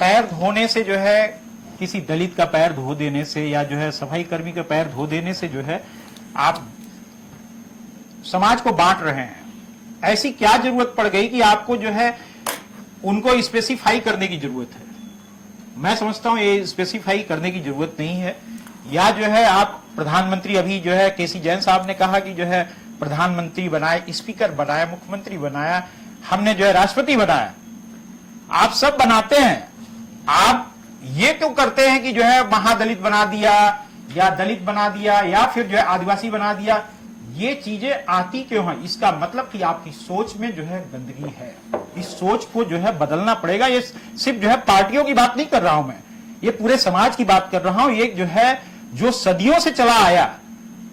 पैर धोने से जो है किसी दलित का पैर धो देने से या जो है सफाई कर्मी का पैर धो देने से जो है आप समाज को बांट रहे हैं। ऐसी क्या जरूरत पड़ गई कि आपको जो है उनको स्पेसिफाई करने की जरूरत है? मैं समझता हूं ये स्पेसिफाई करने की जरूरत नहीं है। या जो है आप प्रधानमंत्री, अभी जो है केसी जैन साहब ने कहा कि जो है प्रधानमंत्री बनाए, स्पीकर बनाया, मुख्यमंत्री बनाया, हमने जो है राष्ट्रपति बनाया। आप सब बनाते हैं, आप ये क्यों करते हैं कि जो है महादलित बना दिया या दलित बना दिया या फिर जो है आदिवासी बना दिया? ये चीजें आती क्यों हैं? इसका मतलब कि आपकी सोच में जो है गंदगी है। इस सोच को जो है बदलना पड़ेगा। ये सिर्फ जो है पार्टियों की बात नहीं कर रहा हूं मैं, ये पूरे समाज की बात कर रहा हूं। ये जो है जो सदियों से चला आया,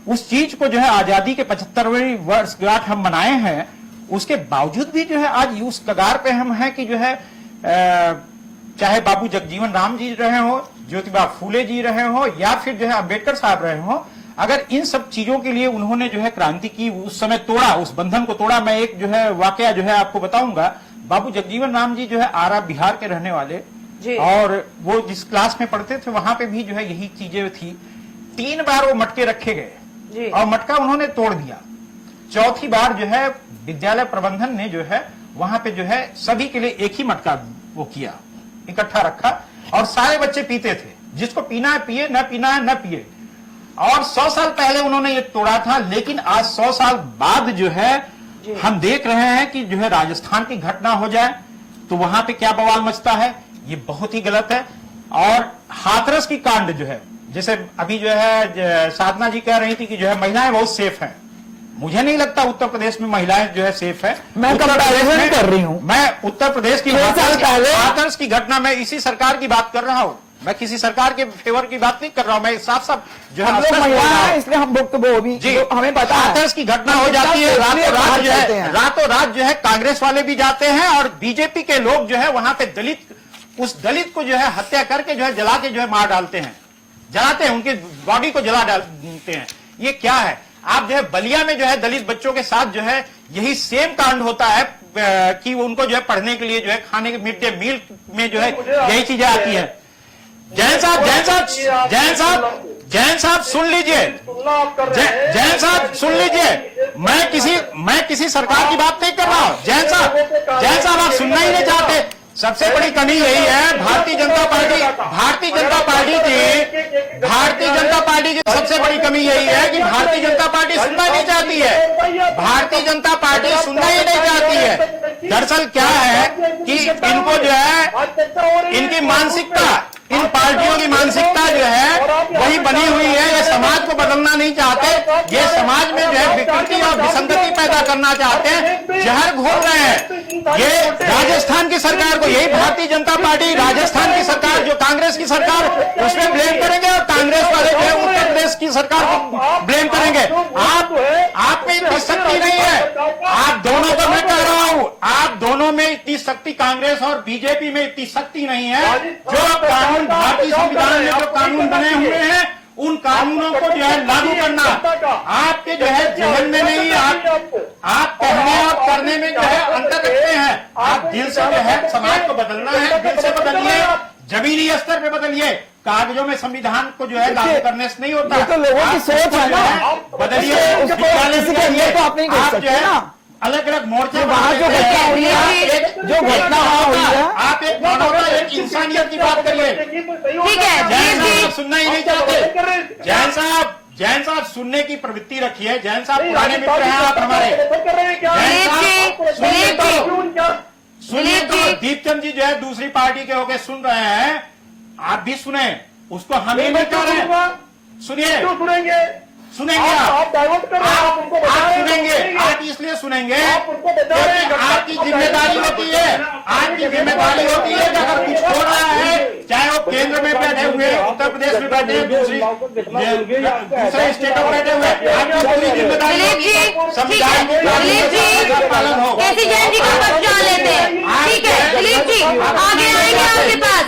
उस चीज को जो है आजादी के 75वीं वर्षगांठ हम मनाए हैं, उसके बावजूद भी जो है आज उस कगार पे हम हैं कि जो है चाहे बाबू जगजीवन राम जी रहे हो, ज्योतिबा फूले जी रहे हो या फिर जो है अम्बेडकर साहब रहे हो, अगर इन सब चीजों के लिए उन्होंने जो है क्रांति की, उस समय तोड़ा, उस बंधन को तोड़ा। मैं एक जो है वाकया जो है आपको बताऊंगा। बाबू जगजीवन राम जी जो है आरा बिहार के रहने वाले जी। और वो जिस क्लास में पढ़ते थे वहां पे भी जो है यही चीजें थी। 3 बार वो मटके रखे गए जी। और मटका उन्होंने तोड़ दिया। चौथी बार जो है विद्यालय प्रबंधन ने जो है वहां पे जो है सभी के लिए एक ही मटका वो किया, इकट्ठा रखा और सारे बच्चे पीते थे। जिसको पीना है पिए, न पीना है न पिए। और 100 साल पहले उन्होंने ये तोड़ा था, लेकिन आज 100 साल बाद जो है हम देख रहे हैं कि जो है राजस्थान की घटना हो जाए तो वहां पे क्या बवाल मचता है। ये बहुत ही गलत है। और हाथरस की कांड जो है, जैसे अभी जो है साधना जी कह रही थी कि जो है महिलाएं बहुत सेफ हैं। मुझे नहीं लगता उत्तर प्रदेश में महिलाएं जो है सेफ है। मैं कंपैरिजन कर रही हूं। मैं उत्तर प्रदेश की हाथरस की घटना में इसी सरकार की बात कर रहा हूं। मैं किसी सरकार के फेवर की बात नहीं कर रहा हूं। मैं साफ साफ जो हम लोग महिला हैं, इसलिए हम वो भी जी हमें पता है। हाथरस की घटना हो जाती है, रातों रात जो है कांग्रेस वाले भी जाते हैं और बीजेपी के लोग जो है वहां पे उस दलित को जो है हत्या करके जो है जला के जो है मार डालते हैं, जलाते हैं, उनकी बॉडी को जला डालते हैं। ये क्या है? आप जो है बलिया में जो है दलित बच्चों के साथ जो है यही सेम कांड होता है कि उनको जो है पढ़ने के लिए जो है खाने के मिड डे मील में जो है यही चीजें आती है। जैन साहब सुन लीजिए, जैन साहब सुन लीजिए। मैं किसी सरकार की बात नहीं कर रहा हूं। जैन साहब आप सुनना ही नहीं चाहते। सबसे बड़ी कमी यही है भारतीय जनता पार्टी की सबसे बड़ी कमी यही है कि भारतीय जनता पार्टी सुनना नहीं चाहती है। भारतीय जनता पार्टी सुनना ही नहीं चाहती है। दरअसल क्या है कि इनको जो है इनकी मानसिकता, इन पार्टियों की मानसिकता जो है वही बनी हुई है। ये समाज को बदलना नहीं चाहते। ये समाज में जो है विकृति और विसंगति पैदा करना चाहते हैं, जहर घोल रहे हैं। ये राजस्थान की सरकार को, यही भारतीय जनता पार्टी राजस्थान की सरकार जो कांग्रेस की सरकार, उसमें ब्लेम करेंगे और कांग्रेस वाले जो है उत्तर प्रदेश की सरकार को ब्लेम करेंगे। आप में इतनी शक्ति नहीं है। आप दोनों को मैं कह रहा हूं, आप दोनों में इतनी शक्ति, कांग्रेस और बीजेपी में इतनी शक्ति नहीं है। जो कानून, भारतीय संविधान में जो कानून बने हुए हैं, उन कानूनों को जो है लागू करना आपके जो है जहन में नहीं। आप कहने और करने में जो है अंतर रखते हैं। आप दिल से जो है समाज को बदलना है, दिल से बदलिए, जमीनी स्तर पे बदलिए। कागजों में संविधान को जो है लागू करने से नहीं होता। ये तो लोगों की सोच है ना, बदलिए। विद्यालय से तो आप नहीं कर सकते ना। अलग अलग मोर्चे वहां जो घटना हुई है, जो घटना हुई है, आप एक मानवता, एक इंसानियत की बात करिए। ठीक है। जैन साहब सुनना ही नहीं चाहते। जैन साहब सुनने की प्रवृत्ति रखिए। जैन साहब पुराने मित्र हैं आप हमारे। सुनिए तो दीपचंद जी जो है दूसरी पार्टी के होके सुन रहे हैं, आप भी सुने। उसको हम ही नहीं कह रहे हैं। सुनिए, सुनेंगे आप डाइवर्ट कर रहे हैं, आप उनको बता आप रहे हैं, सुनेंगे, नहीं है। आप इसलिए सुनेंगे आप उनको बता रहे हैं, क्योंकि आपकी जिम्मेदारी होती है, आपकी जिम्मेदारी होती है कि अगर कुछ हो रहा है, चाहे वो केंद्र में बैठे हुए, उत्तर प्रदेश में बैठे हुए, दूसरे स्टेटों में बैठे हुए, आपकी पूरी जिम्मेदारी दिलीप जी, ठीक है, संविधान दिलीप जी, पालन हो। केसी जैन जी का पक्ष जान लेते हैं। ठीक है दिलीप जी, आगे आएंगे आपके पास,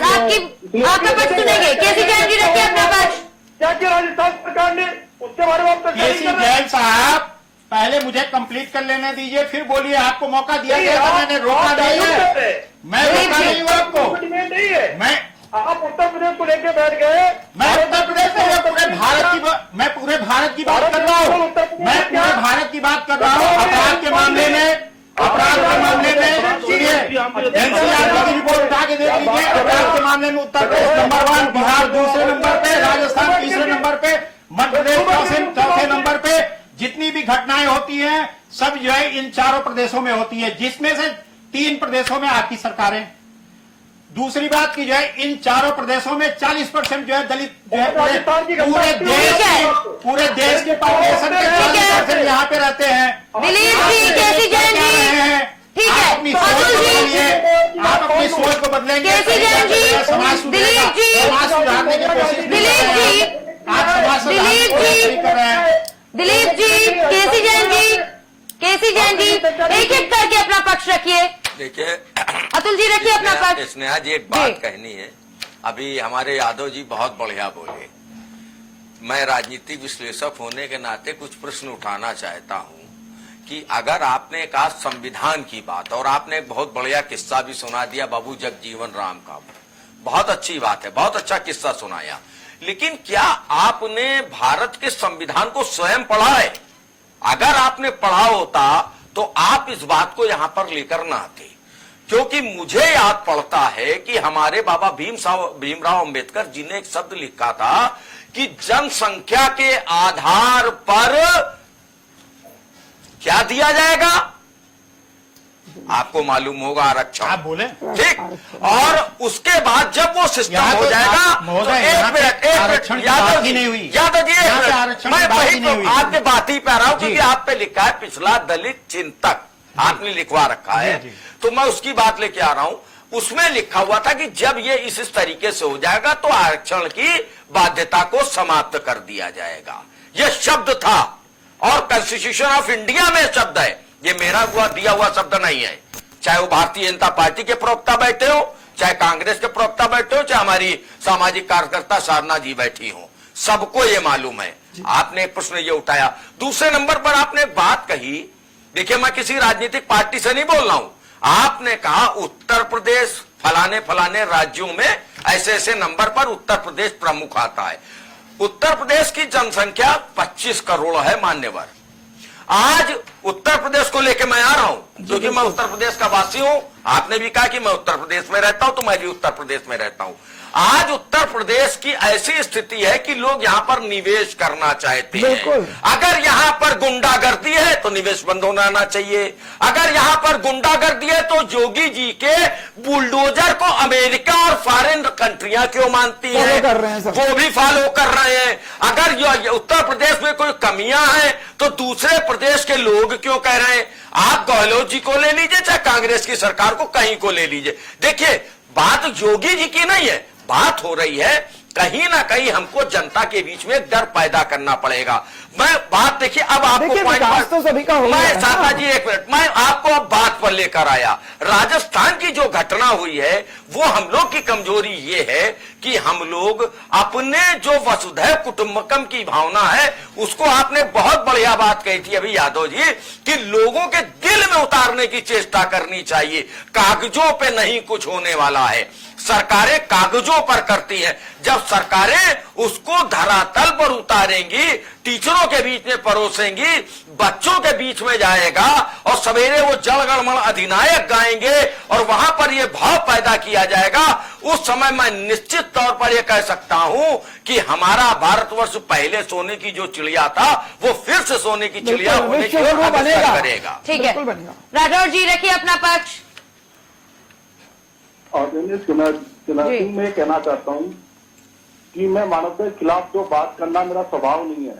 आपका पक्ष सुनेंगे। केसी जैन जी रखिए अपना पक्ष। क्या किया राजस्थान सरकार ने, उसके बारे में आप तक केसी जैन साहब, पहले मुझे कंप्लीट कर लेने दीजिए, फिर बोलिए। आपको मौका दिया गया था, मैंने रोका नहीं है, मैं रोका नहीं हूँ आपको। डिमांड नहीं है, मैं आप उत्तर प्रदेश को लेकर बैठ गए। उत्तर प्रदेश में मैं पूरे भारत की बात कर रहा हूँ, मैं पूरे भारत की बात कर रहा हूँ। अपराध के मामले में सुनिए, एनसीआर की रिपोर्ट उठा के देख लीजिए। अपराध के मामले में उत्तर प्रदेश नंबर 1, बिहार दूसरे नंबर पे, राजस्थान तीसरे नंबर पे, मध्य प्रदेश चौथे नंबर पे। जितनी भी घटनाएं होती हैं सब जो है इन चारों प्रदेशों में होती है, जिसमें से 3 प्रदेशों में आपकी सरकारें। दूसरी बात की जो है इन चारों प्रदेशों में 40% जो है दलित जो है पूरे देश के पॉपुलेशन के 40% यहाँ पे रहते हैं। दिलीप जी, केसी जैन जी, ठीक है, अपनी सोच को बदलिए, आप अपनी सोच को बदलेंगे, केसी जैन जी, समाज दिलीप जी, समाज सुधारने की कोशिश दिलीप जी, आप समाज सुधारने की कोशिश नहीं कर रहे हैं। दिलीप जी, केसी जैन जी, केसी जैन जी, एक एक करके अपना पक्ष रखिए। देखिए अतुल जी रखिए अपना पक्ष। स्नेहा जी, एक बात कहनी है। अभी हमारे यादव जी बहुत बढ़िया बोले। मैं राजनीतिक विश्लेषक होने के नाते कुछ प्रश्न उठाना चाहता हूं कि अगर आपने कहा संविधान की बात, और आपने एक बहुत बढ़िया किस्सा भी सुना दिया बाबू जगजीवन राम का, बहुत अच्छी बात है, बहुत अच्छा किस्सा सुनाया। लेकिन क्या आपने भारत के संविधान को स्वयं पढ़ा है? अगर आपने पढ़ा होता तो आप इस बात को यहां पर लेकर ना आते, क्योंकि मुझे याद पड़ता है कि हमारे बाबा भीमराव अंबेडकर जी ने एक शब्द लिखा था कि जनसंख्या के आधार पर क्या दिया जाएगा, आपको मालूम होगा, आरक्षण। आप बोले ठीक, और उसके बाद जब वो सिस्टम हो जाएगा तो एक मिनट यादव जी, मैं वही आपके बात ही पे रहा हूं, क्योंकि आप पे लिखा है पिछला दलित चिंतक, आपने लिखवा रखा है, तो मैं उसकी बात लेके आ रहा हूं। उसमें लिखा हुआ था कि जब ये इस तरीके से हो जाएगा तो आरक्षण की बाध्यता को समाप्त कर दिया जाएगा, ये शब्द था। और कॉन्स्टिट्यूशन ऑफ इंडिया में शब्द है, ये मेरा दिया हुआ शब्द नहीं है। चाहे वो भारतीय जनता पार्टी के प्रवक्ता बैठे हो, चाहे कांग्रेस के प्रवक्ता बैठे हो, चाहे हमारी सामाजिक कार्यकर्ता साधना जी बैठी हो, सबको ये मालूम है। आपने एक प्रश्न ये उठाया। दूसरे नंबर पर आपने बात कही, देखिए मैं किसी राजनीतिक पार्टी से नहीं बोल रहा हूं, आपने कहा उत्तर प्रदेश फलाने फलाने राज्यों में ऐसे ऐसे नंबर पर उत्तर प्रदेश प्रमुख आता है। उत्तर प्रदेश की जनसंख्या 25 करोड़ है मान्यवर। आज उत्तर प्रदेश को लेकर मैं आ रहा हूं क्योंकि मैं उत्तर प्रदेश का वासी हूं। आपने भी कहा कि मैं उत्तर प्रदेश में रहता हूं, तो मैं भी उत्तर प्रदेश में रहता हूं। आज उत्तर प्रदेश की ऐसी स्थिति है कि लोग यहां पर निवेश करना चाहते हैं। अगर यहां पर गुंडागर्दी है तो निवेश बंद होना चाहिए। अगर यहां पर गुंडागर्दी है तो योगी जी के बुलडोजर को अमेरिका और फॉरेन कंट्रियां क्यों मानती हैं? वो भी फॉलो कर रहे हैं। अगर उत्तर प्रदेश में कोई कमियां हैं तो दूसरे प्रदेश के लोग क्यों कह रहे हैं? आप गहलोत जी को ले लीजिए, चाहे कांग्रेस की सरकार को कहीं को ले लीजिए। देखिए बात योगी जी की नहीं है, बात हो रही है कहीं ना कहीं हमको जनता के बीच में डर पैदा करना पड़ेगा। मैं बात देखिए, अब आपको विकास तो सभी का हो मैं रहा है। साथा जी एक मिनट, मैं आपको अब बात पर लेकर आया। राजस्थान की जो घटना हुई है वो हम लोग की कमजोरी ये है कि हम लोग अपने जो वसुधैव कुटुंबकम की भावना है उसको, आपने बहुत बढ़िया बात कही थी अभी यादव जी, कि लोगों के दिल में उतारने की चेष्टा करनी चाहिए। कागजों पे नहीं कुछ होने वाला है, सरकारें कागजों पर करती हैं। जब सरकारें उसको धरातल पर उतारेंगी, टीचरों के बीच में परोसेंगी, बच्चों के बीच में जाएगा और सवेरे वो जलगणमन अधिनायक गाएंगे और वहां पर ये भाव पैदा किया जाएगा, उस समय मैं निश्चित तौर पर यह कह सकता हूं कि हमारा भारतवर्ष पहले सोने की जो चिड़िया था वो फिर से सोने की चिड़िया होने की ओर अग्रसर करेगा। ठीक है, राठौर जी रखिए अपना पक्ष। और मैं कहना चाहता हूँ कि मैं मानवता के खिलाफ जो बात करना मेरा स्वभाव नहीं है,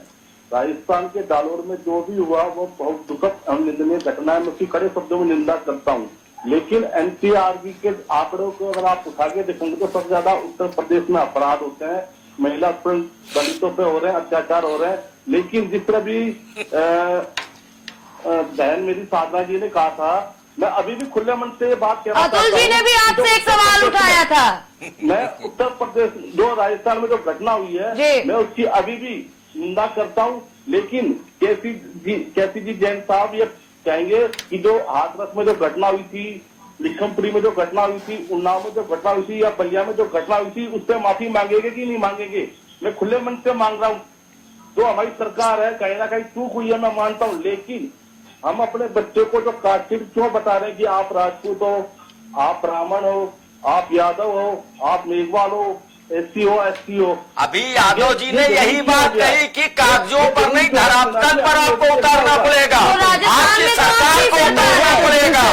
राजस्थान के जालोर में जो भी हुआ वो बहुत दुखद और निंदनीय घटना है। मैं उसकी कड़े शब्दों में निंदा करता हूँ। लेकिन एनसीआरबी के आंकड़ों को अगर आप उठा के देखेंगे तो सबसे ज्यादा उत्तर प्रदेश में अपराध होते हैं, महिला दलितों पे हो रहे हैं, अत्याचार हो रहे हैं। लेकिन जिस तरह भी बहन मेरी साधना जी ने कहा था, मैं अभी भी खुले मन से ये बात कह रहा था। अतुल जी ने भी आपसे एक सवाल उठाया था। मैं उत्तर प्रदेश जो राजस्थान में जो घटना हुई है मैं उसकी अभी भी निंदा करता हूं। लेकिन कैसी जी जैन साहब ये कहेंगे कि जो हाथरस में जो घटना हुई थी, लिखमपुरी में जो घटना हुई थी, उन्नाव में जो घटना हुई थी या बलिया में जो घटना हुई थी, उस पर माफी मांगेंगे कि नहीं मांगेंगे? मैं खुले मन से मांग रहा हूँ। जो हमारी सरकार है कहीं ना कहीं चूक हुई है, मैं मानता हूँ। लेकिन हम अपने बच्चों को जो काटिल क्यों बता रहे हैं कि आप राजपूत हो, आप ब्राह्मण हो, आप यादव हो, आप मेघवाल हो, एससी हो, एसटी हो। अभी यादव जी ने यही बात कही कि कागजों पर नहीं धरातल पर आपको उतारना पड़ेगा, आपकी सरकार को उतारना पड़ेगा,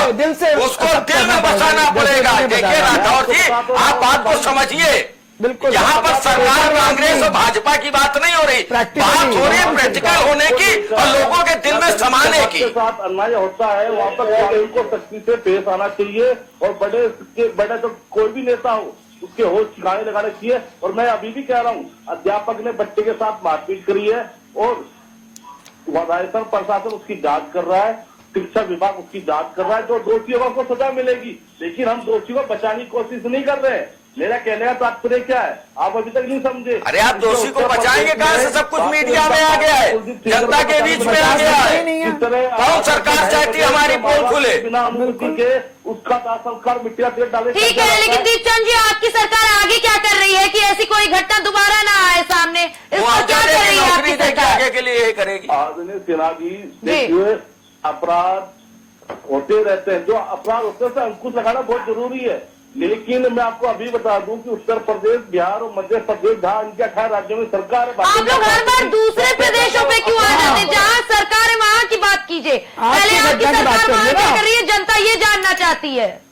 उसको दिल में बसाना पड़ेगा। देखिए राठौर जी, आप बात को समझिए। बिल्कुल, यहाँ पर सरकार कांग्रेस और भाजपा की बात नहीं हो रही, बात हो रही है प्रैक्टिकल होने की और लोगों के दिल में समाने की। साथ अन्याय होता है वहाँ पर कानून को सख्ती से पेश आना चाहिए और बड़े तो कोई भी नेता हो उसके होश ठिकाने लगाने चाहिए। और मैं अभी भी कह रहा हूँ, अध्यापक ने बच्चे के साथ मारपीट करी है और राजस्थान प्रशासन उसकी जांच कर रहा है, शिक्षा विभाग उसकी जांच कर रहा है। जो दोषी होगा उसको सजा मिलेगी, लेकिन हम दोषी को बचाने की कोशिश नहीं कर रहे हैं। मेरा कहने का तात्पर्य क्या है, आप अभी तक नहीं समझे। अरे आप दोषी को बचाएंगे कहां से? सब कुछ मीडिया में आ गया है, जनता के बीच में आ गया है। कौन सरकार चाहती है हमारी पोल खुले? बिना अनुमति के उसका दाह संस्कार मिट्टिया तेल डाले। ठीक है, लेकिन दीपचंद जी आपकी सरकार आगे क्या कर रही है कि ऐसी कोई घटना दोबारा ना आए सामने? इसको क्या कर रही है आपकी सरकार? आगे के लिए यही करेगी। आदरणीय सेना जी, देखिए अपराध होते रहते हैं, जो अपराध होते हैं उसे अंकुश लगाना बहुत जरूरी है। लेकिन मैं आपको अभी बता दूं कि उत्तर प्रदेश, बिहार और मध्य प्रदेश, जहाँ इनके 18 राज्यों में सरकार है, आप लोग हर बार दूसरे प्रदेशों पे क्यों आ जाते हैं? जहाँ सरकार है वहाँ की बात कीजिए। पहले आपकी सरकार वहाँ क्या कर रही है, जनता ये जानना चाहती है।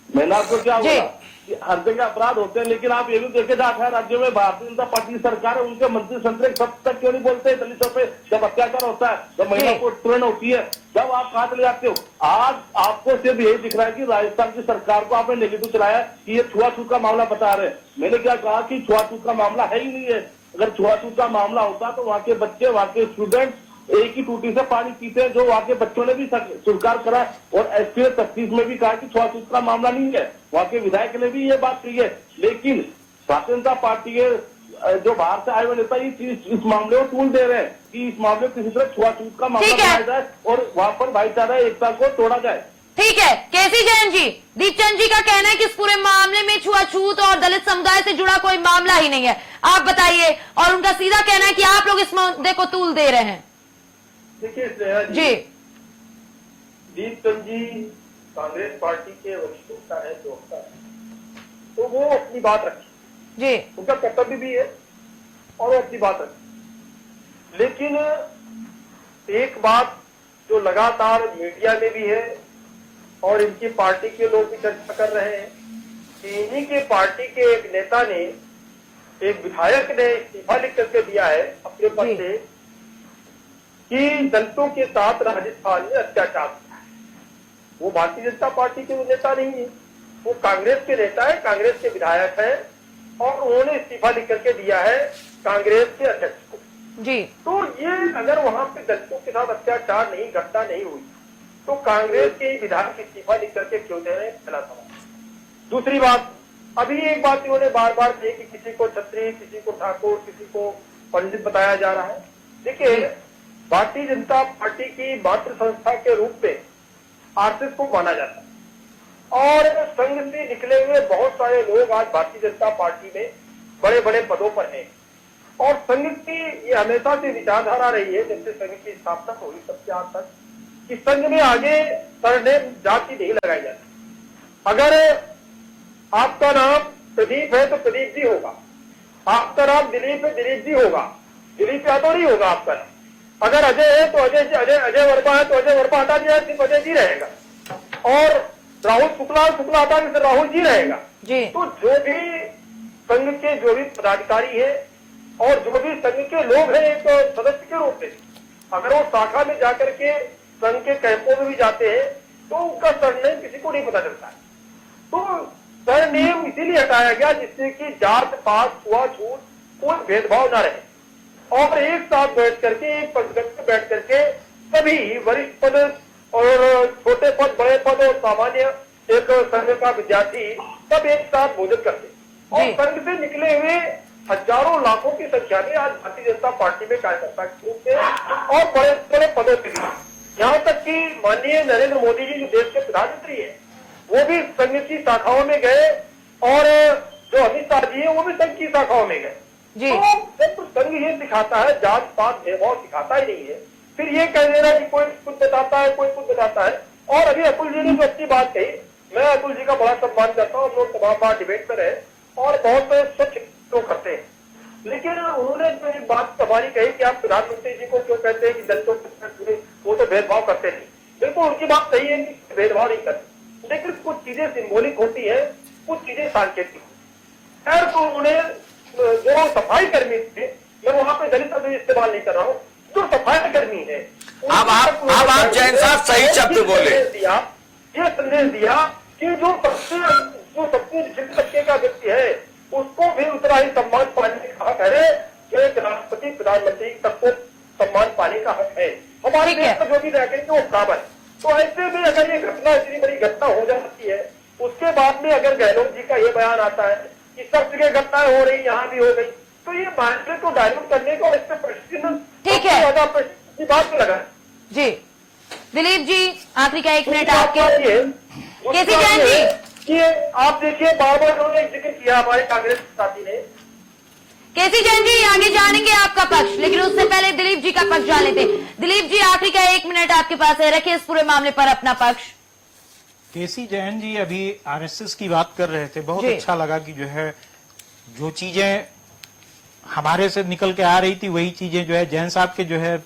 मैंने आपको क्या बोला कि हर जगह अपराध होते हैं, लेकिन आप ये भी देखे 18 राज्यों में भारतीय जनता पार्टी की सरकार है, उनके मंत्री संतरे सब तक क्यों नहीं बोलते? दलितों पे जब अत्याचार होता है, जब महिला को उत्पीड़न होती है, जब आप कहाँ चले जाते हो? आज आपको सिर्फ यही दिख रहा है कि राजस्थान की सरकार को आपने नेगेटिव चलाया कि ये छुआछूत का मामला बता रहे हैं। मैंने क्या कहा कि छुआछूत का मामला है ही नहीं है। अगर छुआछूत का मामला होता तो वहाँ के बच्चे, वहाँ के स्टूडेंट एक ही टूटी से पानी पीते हैं, जो वहाँ के बच्चों ने भी स्वीकार करा और एसपी 36 में भी कहा कि छुआछूत का मामला नहीं है। वहाँ के विधायक ने भी ये बात कही है। लेकिन भारतीय जनता पार्टी के जो बाहर से आए हुए नेता इस मामले को टूल दे रहे हैं कि इस मामले को किसी तरह छुआछूत का मामला बनाया जाए और वहाँ पर भाईचारा एकता को तोड़ा जाए। ठीक है, केसी जैन जी, दीपचंद जी का कहना है कि इस पूरे मामले में छुआछूत और दलित समुदाय से जुड़ा कोई मामला ही नहीं है। आप बताइए। और उनका सीधा कहना है कि आप लोग इस मुद्दे को तूल दे रहे हैं। देखिए स्नेहा जी, दीपचंद जी कांग्रेस पार्टी के वरिष्ठ नेता है, प्रवक्ता है, तो वो अपनी बात रखी जी, उनका कर्तव्य भी है और वो अपनी बात रखी। लेकिन एक बात जो लगातार मीडिया में भी है और इनकी पार्टी के लोग भी चर्चा कर रहे हैं कि इन्हीं के पार्टी के एक नेता ने, एक विधायक ने इस्तीफा लिख करके दिया है अपने पद से कि दलितों के साथ राजस्थान में अत्याचार हुआ है। वो भारतीय जनता पार्टी के वो नेता नहीं है, वो कांग्रेस के नेता है, कांग्रेस के विधायक है और उन्होंने इस्तीफा लिख करके दिया है कांग्रेस के अध्यक्ष को जी। तो ये अगर वहां पे दलितों के साथ अत्याचार नहीं, घटना नहीं हुई तो कांग्रेस के विधायक इस्तीफा लिख करके क्यों दे रहे हैं? पहला सवाल। दूसरी बात, अभी एक बात इन्होंने बार बार कही कि किसी को छत्री, किसी को ठाकुर, किसी को पंडित बताया जा रहा है। देखिए, भारतीय जनता पार्टी की मातृ संस्था के रूप में आरएसएस को माना जाता है और संघ से निकले हुए बहुत सारे लोग आज भारतीय जनता पार्टी में बड़े बड़े पदों पर हैं और संघ की ये हमेशा से विचारधारा रही है, जब से संघ की स्थापना हुई सबसे आज तक, कि संघ में आगे सरनेम जाति नहीं लगाई जाती। अगर आपका नाम प्रदीप है तो प्रदीप जी होगा, आपका नाम दिलीप है दिलीप जी होगा, दिलीप यादव नहीं होगा आपका नाम। अगर अजय है तो अजय वर्मा है तो अजय वर्मा हटा दिया सिर्फ अजय जी रहेगा और राहुल शुक्ला हटा दिया राहुल जी रहेगा। जी। तो जो भी संघ के जो भी पदाधिकारी है और जो भी संघ के लोग हैं एक सदस्य के रूप में, अगर वो शाखा में जाकर के संघ के कैंपों में भी जाते हैं तो उनका सरनेम किसी को नहीं पता चलता है। तो सरनेम इसीलिए हटाया गया जिससे कि जात पात छुआछूत कोई भेदभाव न रहे और एक साथ बैठ करके एक पंक्ति में बैठ करके सभी वरिष्ठ पद और छोटे पद, बड़े पद और सामान्य एक संघ का विद्यार्थी सब एक साथ भोजन करते और संघ से निकले हुए हजारों लाखों की संख्या में आज भारतीय जनता पार्टी में कार्यकर्ता के रूप में और बड़े बड़े पदों के लिए, यहाँ तक कि माननीय नरेंद्र मोदी जी जो देश के प्रधानमंत्री है वो भी संघ की शाखाओं में गए और जो अमित शाह जी है वो भी संघ की शाखाओं में गए। तो सिर्फ संघ ये सिखाता है, जात पात भेदभाव सिखाता ही नहीं है। फिर ये कह देना कि कोई कुछ बताता है, कोई कुछ बताता है। और अभी अतुल जी ने जो अच्छी बात कही, मैं अतुल जी का बड़ा सम्मान करता हूँ, हम लोग तमाम बार डिबेट में रहे और बहुत स्वच्छ लोग करते हैं, लेकिन उन्होंने जो एक बात हमारी कही कि आप प्रधानमंत्री जी को क्यों कहते हैं कि दलितों के वो तो भेदभाव करते नहीं। बिल्कुल उनकी बात सही है कि भेदभाव नहीं करते, लेकिन कुछ चीजें सिंबॉलिक होती है, कुछ चीजें सांकेतिक। खैर तो उन्होंने जो सफाई कर्मी थे, मैं वहां पे दलित शब्द इस्तेमाल नहीं कर रहा हूँ, जो सफाई कर्मी है अब आप जैन साहब सही शब्द बोले, ये संदेश दिया कि जो सबसे निचले तबके का व्यक्ति है उसको भी उतना ही सम्मान पाने का हक है, एक राष्ट्रपति प्रधानमंत्री तक को सम्मान पाने का हक है। हमारे देश में जो भी रह गए वो बराबर है। तो ऐसे में अगर ये घटना इतनी बड़ी घटना हो जाती है, उसके बाद में अगर गहलोत जी का ये बयान आता है कि सब जगह घटनाएं हो रही, यहाँ भी हो गई, तो ये मामले को डायवर्ट करने को इससे प्रश्न ठीक है ज्यादा प्रश्न बात में लगा जी। दिलीप जी आखिरी का 1 मिनट आपके। केसी जैन जी कि आप देखिए बार बार उन्होंने एक जिक्र किया हमारे कांग्रेस साथी ने। केसी जैन जी आगे जानेंगे आपका पक्ष, लेकिन उससे पहले दिलीप जी का पक्ष जान लेते। दिलीप जी आखिरी का 1 मिनट आपके पास है, रखिए इस पूरे मामले पर अपना पक्ष। केसी जैन जी अभी आरएसएस की बात कर रहे थे, बहुत अच्छा लगा कि जो है जो चीजें हमारे से निकल के आ रही थी वही चीजें जो है जैन साहब के जो है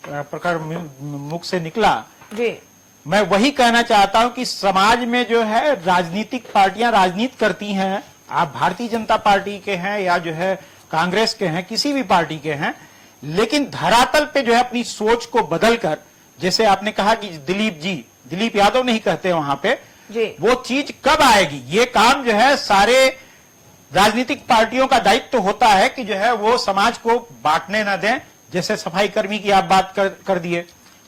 प्रखर मुख से निकला। जी मैं वही कहना चाहता हूं कि समाज में जो है राजनीतिक पार्टियां राजनीति करती हैं, आप भारतीय जनता पार्टी के हैं या जो है कांग्रेस के हैं, किसी भी पार्टी के हैं, लेकिन धरातल पे जो है अपनी सोच को बदलकर, जैसे आपने कहा कि दिलीप यादव नहीं कहते वहां पे जी। वो चीज कब आएगी, ये काम जो है सारे राजनीतिक पार्टियों का दायित्व तो होता है कि जो है वो समाज को बांटने न दें। जैसे सफाई कर्मी की आप बात कर दिए,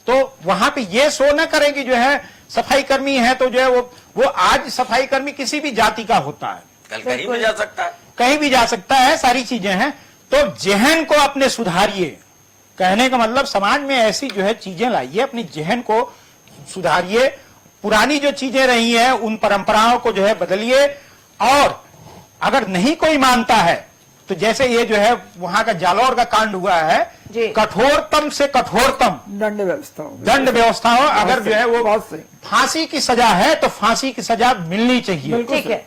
तो वहां पे ये शो न करें कि जो है सफाई कर्मी है तो जो है वो आज सफाई कर्मी किसी भी जाति का होता है, कल कहीं भी जा सकता है, कहीं भी जा सकता है, सारी चीजें हैं। तो जहन को अपने सुधारिए, कहने का मतलब समाज में ऐसी जो है चीजें लाइए, अपनी जहन को सुधारिए, पुरानी जो चीजें रही हैं उन परंपराओं को जो है बदलिए। और अगर नहीं कोई मानता है तो जैसे ये जो है वहां का जालौर का कांड हुआ है, कठोरतम से कठोरतम दंड व्यवस्था हो, अगर जो है वो फांसी की सजा है तो फांसी की सजा मिलनी चाहिए। ठीक है,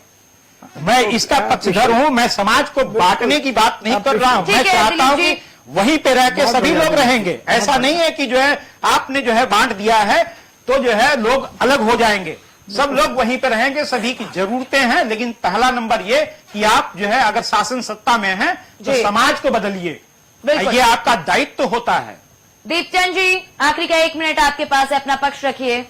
मैं इसका पक्षधर हूं, मैं समाज को बांटने की बात नहीं कर रहा हूं, मैं चाहता हूं कि वहीं पे रह के सभी लोग रहेंगे। ऐसा नहीं है कि जो है आपने जो है बांट दिया है तो जो है लोग अलग हो जाएंगे, सब लोग वहीं पे रहेंगे, सभी की जरूरतें हैं। लेकिन पहला नंबर ये कि आप जो है अगर शासन सत्ता में हैं तो समाज को बदलिए, ये आपका दायित्व तो होता है। दीपचंद जी आखिरी का 1 मिनट आपके पास है, अपना पक्ष रखिए।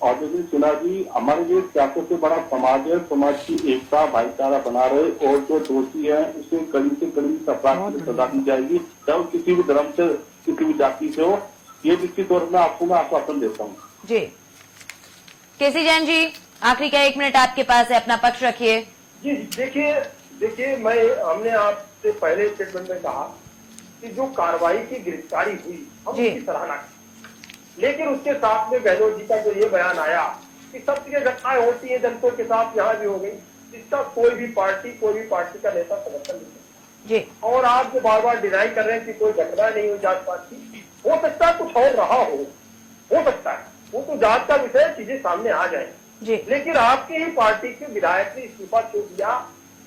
और देखिए सिन्हा जी, हमारे लिए सियासत से बड़ा समाज है, समाज की एकता भाईचारा बना रहे, और जो दोषी है उसे कड़ी से कड़ी अपराध की सजा दी जाएगी, चाहे किसी भी धर्म से किसी भी जाति से हो। ये निश्चित तौर पर आपको मैं आश्वासन देता हूँ जी। केसी जैन जी आखिरी का 1 मिनट आपके पास है, अपना पक्ष रखिए। जी देखिए हमने आपसे पहले स्टेटमेंट में कहा कि जो कार्रवाई की गिरफ्तारी हुई हम उसकी सराहना की, लेकिन उसके साथ में गहलोत जी का जो ये बयान आया कि सब जगह घटनाएं होती है दलितों के साथ, यहाँ भी हो गई, इसका कोई भी पार्टी का नेता समर्थन नहीं करता। और आप जो बार बार डिनाई कर रहे हैं कि कोई घटना नहीं हुई जात पात की, हो सकता है कुछ और रहा हो सकता है, वो तो जांच का विषय, चीजें सामने आ जाएंगी। लेकिन आपकी ही पार्टी के विधायक ने इस्तीफा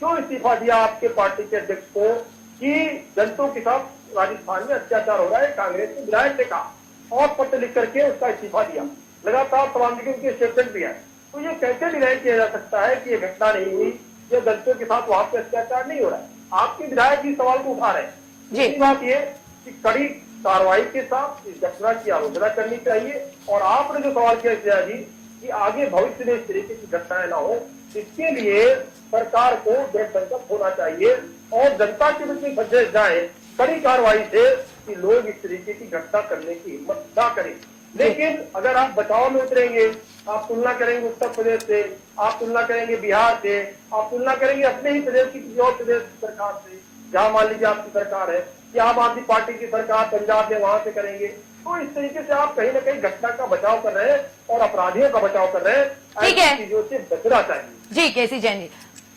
क्यों इस्तीफा दिया आपके पार्टी के अध्यक्ष को कि दलितों के साथ राजस्थान में अत्याचार हो रहा है, कांग्रेस के विधायक ने कहा और पत्र लिख करके उसका इस्तीफा दिया, लगातार तमाम जगह उनके स्टेटमेंट भी है। तो ये कैसे डिनाई किया जा सकता है कि ये घटना नहीं हुई या दलितों के साथ वहां पे अत्याचार नहीं हो रहा है? आपके विधायक इस सवाल को उठा रहे हैं। जी। दूसरी बात ये कि कड़ी कार्रवाई के साथ इस घटना की आलोचना करनी चाहिए, और आपने जो सवाल किया जया जी कि आगे भविष्य में इस तरीके की घटनाएं ना हो, इसके लिए सरकार को दृढ़ संकल्प होना चाहिए और जनता के बीच में फंसे जाए कड़ी कार्रवाई से कि लोग इस तरीके की घटना करने की हिम्मत ना करें। लेकिन अगर आप बचाव में उतरेंगे, आप तुलना करेंगे उत्तर प्रदेश से, आप तुलना करेंगे बिहार से, आप तुलना करेंगे अपने ही प्रदेश की किसी और प्रदेश की सरकार से, जहां मान लीजिए आपकी सरकार है या आम आदमी पार्टी की सरकार पंजाब में वहां से करेंगे, तो इस तरीके से आप कहीं ना कहीं घटना का बचाव कर रहे हैं और अपराधियों का बचाव कर रहे हैं। ठीक है। ऐसी चीजों से बचना चाहिए। जी केसी जैन जी।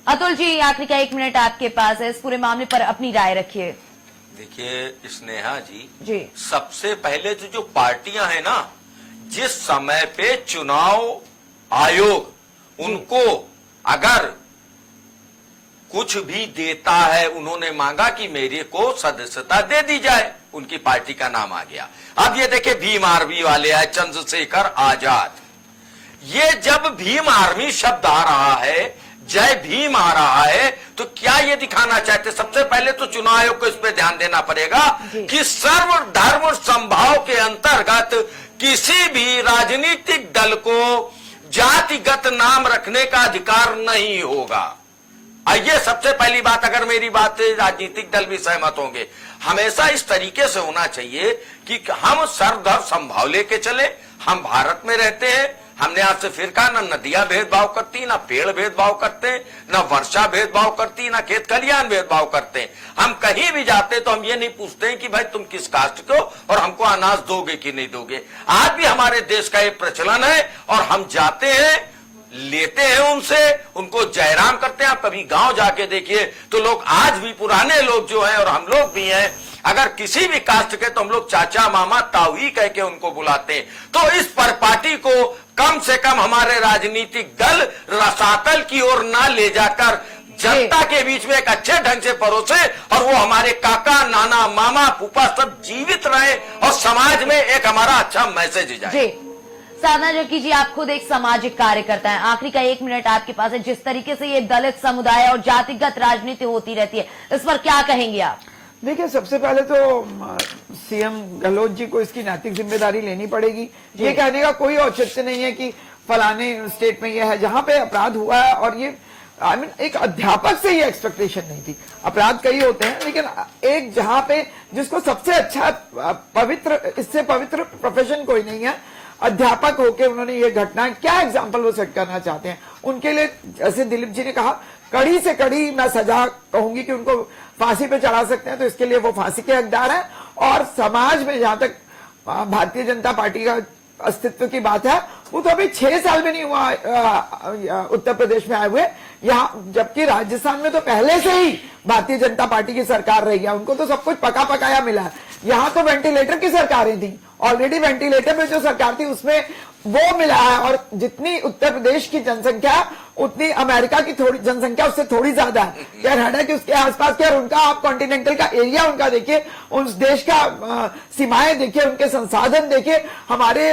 अतुल जी, आखिरी का 1 मिनट आपके पास है, इस पूरे मामले पर अपनी राय रखिए। देखिए स्नेहा जी। जी, सबसे पहले तो जो पार्टियां हैं ना, जिस समय पे चुनाव आयोग उनको अगर कुछ भी देता है, उन्होंने मांगा कि मेरे को सदस्यता दे दी जाए, उनकी पार्टी का नाम आ गया। अब ये देखिए भीम आर्मी वाले आए, चंद्रशेखर आजाद, ये जब भीम आर्मी शब्द आ रहा है, जय भीम आ रहा है, तो क्या ये दिखाना चाहते? सबसे पहले तो चुनाव आयोग को इस पे ध्यान देना पड़ेगा कि सर्वधर्म समभाव के अंतर्गत किसी भी राजनीतिक दल को जातिगत नाम रखने का अधिकार नहीं होगा। ये सबसे पहली बात। अगर मेरी बात से राजनीतिक दल भी सहमत होंगे, हमेशा इस तरीके से होना चाहिए कि हम सर्वधर्म समभाव लेके चले। हम भारत में रहते हैं, हमने आज से फिर कहा, न नदियां भेदभाव करती, ना पेड़ भेदभाव करते, न वर्षा भेदभाव करती, ना खेत खलियान भेदभाव करते। हम कहीं भी जाते तो हम ये नहीं पूछते हैं कि भाई तुम किस कास्ट को और हमको अनाज दोगे कि नहीं दोगे। आज भी हमारे देश का एक प्रचलन है और हम जाते हैं, लेते हैं उनसे, उनको जयराम करते हैं। आप कभी गांव जाके देखिए तो लोग आज भी, पुराने लोग जो हैं और हम लोग भी हैं, अगर किसी भी कास्ट के तो हम लोग चाचा मामा ताऊ ही कह के उनको बुलाते हैं। तो इस पर पार्टी को कम से कम हमारे राजनीतिक दल रसातल की ओर ना ले जाकर जनता के बीच में एक अच्छे ढंग से परोसे और वो हमारे काका नाना मामा फूफा सब जीवित रहे और समाज में एक हमारा अच्छा मैसेज जाए। साधना जक्की जी, आप खुद एक सामाजिक कार्यकर्ता हैं, आखिरी का 1 मिनट आपके पास है। जिस तरीके से ये दलित समुदाय और जातिगत राजनीति होती रहती है, इस पर क्या कहेंगे आप? देखिए, सबसे पहले तो सीएम गहलोत जी को इसकी नैतिक जिम्मेदारी लेनी पड़ेगी। ये कहने का कोई औचित्य नहीं है कि फलाने स्टेट में ये है, जहां पे अपराध हुआ है, और ये एक अध्यापक से ये एक्सपेक्टेशन नहीं थी। अपराध कई होते हैं, लेकिन एक जहां पे जिसको सबसे अच्छा पवित्र, इससे पवित्र प्रोफेशन कोई नहीं है, अध्यापक होके उन्होंने ये घटना, क्या एग्जाम्पल वो सेट करना चाहते हैं उनके लिए। जैसे दिलीप जी ने कहा, कड़ी से कड़ी मैं सजा कहूंगी कि उनको फांसी पे चढ़ा सकते हैं, तो इसके लिए वो फांसी के हकदार हैं। और समाज में जहां तक भारतीय जनता पार्टी का अस्तित्व की बात है, वो तो अभी 6 साल में नहीं हुआ उत्तर प्रदेश में आए हुए, यहाँ, जबकि राजस्थान में तो पहले से ही भारतीय जनता पार्टी की सरकार रही है, उनको तो सब कुछ पका पकाया मिला है। यहाँ तो वेंटिलेटर की सरकारें थी, ऑलरेडी वेंटिलेटर में जो सरकार थी उसमें वो मिला है। और जितनी उत्तर प्रदेश की जनसंख्या, उतनी अमेरिका की थोड़ी जनसंख्या उससे थोड़ी ज्यादा है, कनाडा के उसके आसपास के। और उनका आप कॉन्टिनेंटल का एरिया उनका देखिए, उस देश का सीमाएं देखिए, उनके संसाधन देखिए। हमारे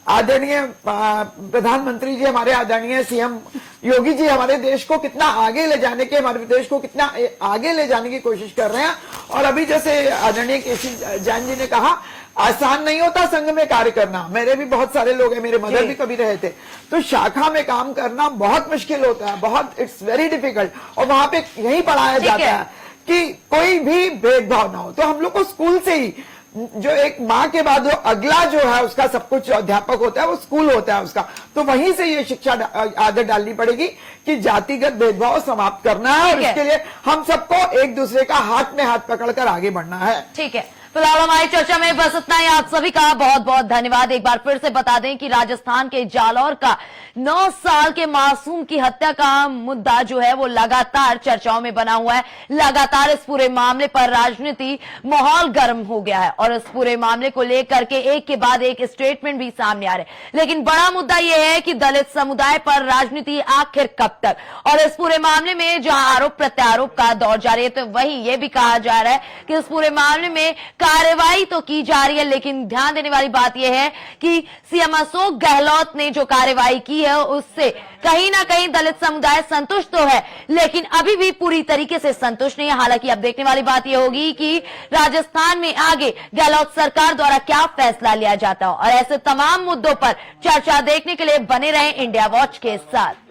आदरणीय प्रधानमंत्री जी, हमारे आदरणीय सीएम योगी जी हमारे देश को कितना आगे ले जाने के, हमारे देश को कितना आगे ले जाने की कोशिश कर रहे हैं। और अभी जैसे आदरणीय केसी जैन जी ने कहा, आसान नहीं होता संघ में कार्य करना। मेरे भी बहुत सारे लोग हैं, मेरे मदर भी कभी रहे थे, तो शाखा में काम करना बहुत मुश्किल होता है, बहुत, इट्स वेरी डिफिकल्ट। और वहां पे यही पढ़ाया जाता है कि कोई भी भेदभाव ना हो। तो हम लोग को स्कूल से ही, जो एक माँ के बाद जो अगला जो है उसका सब कुछ अध्यापक होता है, वो स्कूल होता है उसका, तो वहीं से ये शिक्षा आदत डालनी पड़ेगी कि जातिगत भेदभाव समाप्त करना है। और इसके लिए हम सबको एक दूसरे का हाथ में हाथ पकड़कर आगे बढ़ना है। ठीक है, फिलहाल हमारी चर्चा में बस इतना ही। आप सभी का बहुत बहुत धन्यवाद। एक बार फिर से बता दें कि राजस्थान के जालौर का 9 साल के मासूम की हत्या का मुद्दा जो है वो लगातार चर्चाओं में बना हुआ है। लगातार इस पूरे मामले पर राजनीति माहौल गर्म हो गया है और इस पूरे मामले को लेकर के एक के बाद एक स्टेटमेंट भी सामने आ रहे हैं। लेकिन बड़ा मुद्दा यह है कि दलित समुदाय पर राजनीति आखिर कब तक, और इस पूरे मामले में जहां आरोप प्रत्यारोप का दौर जारी है, तो वहीं यह भी कहा जा रहा है कि इस पूरे मामले में कार्रवाई तो की जा रही है, लेकिन ध्यान देने वाली बात यह है कि सीएम अशोक गहलोत ने जो कार्रवाई की है उससे कहीं ना कहीं दलित समुदाय संतुष्ट तो है, लेकिन अभी भी पूरी तरीके से संतुष्ट नहीं है। हालांकि अब देखने वाली बात यह होगी कि राजस्थान में आगे गहलोत सरकार द्वारा क्या फैसला लिया जाता है, और ऐसे तमाम मुद्दों पर चर्चा देखने के लिए बने रहें इंडिया वॉच के साथ।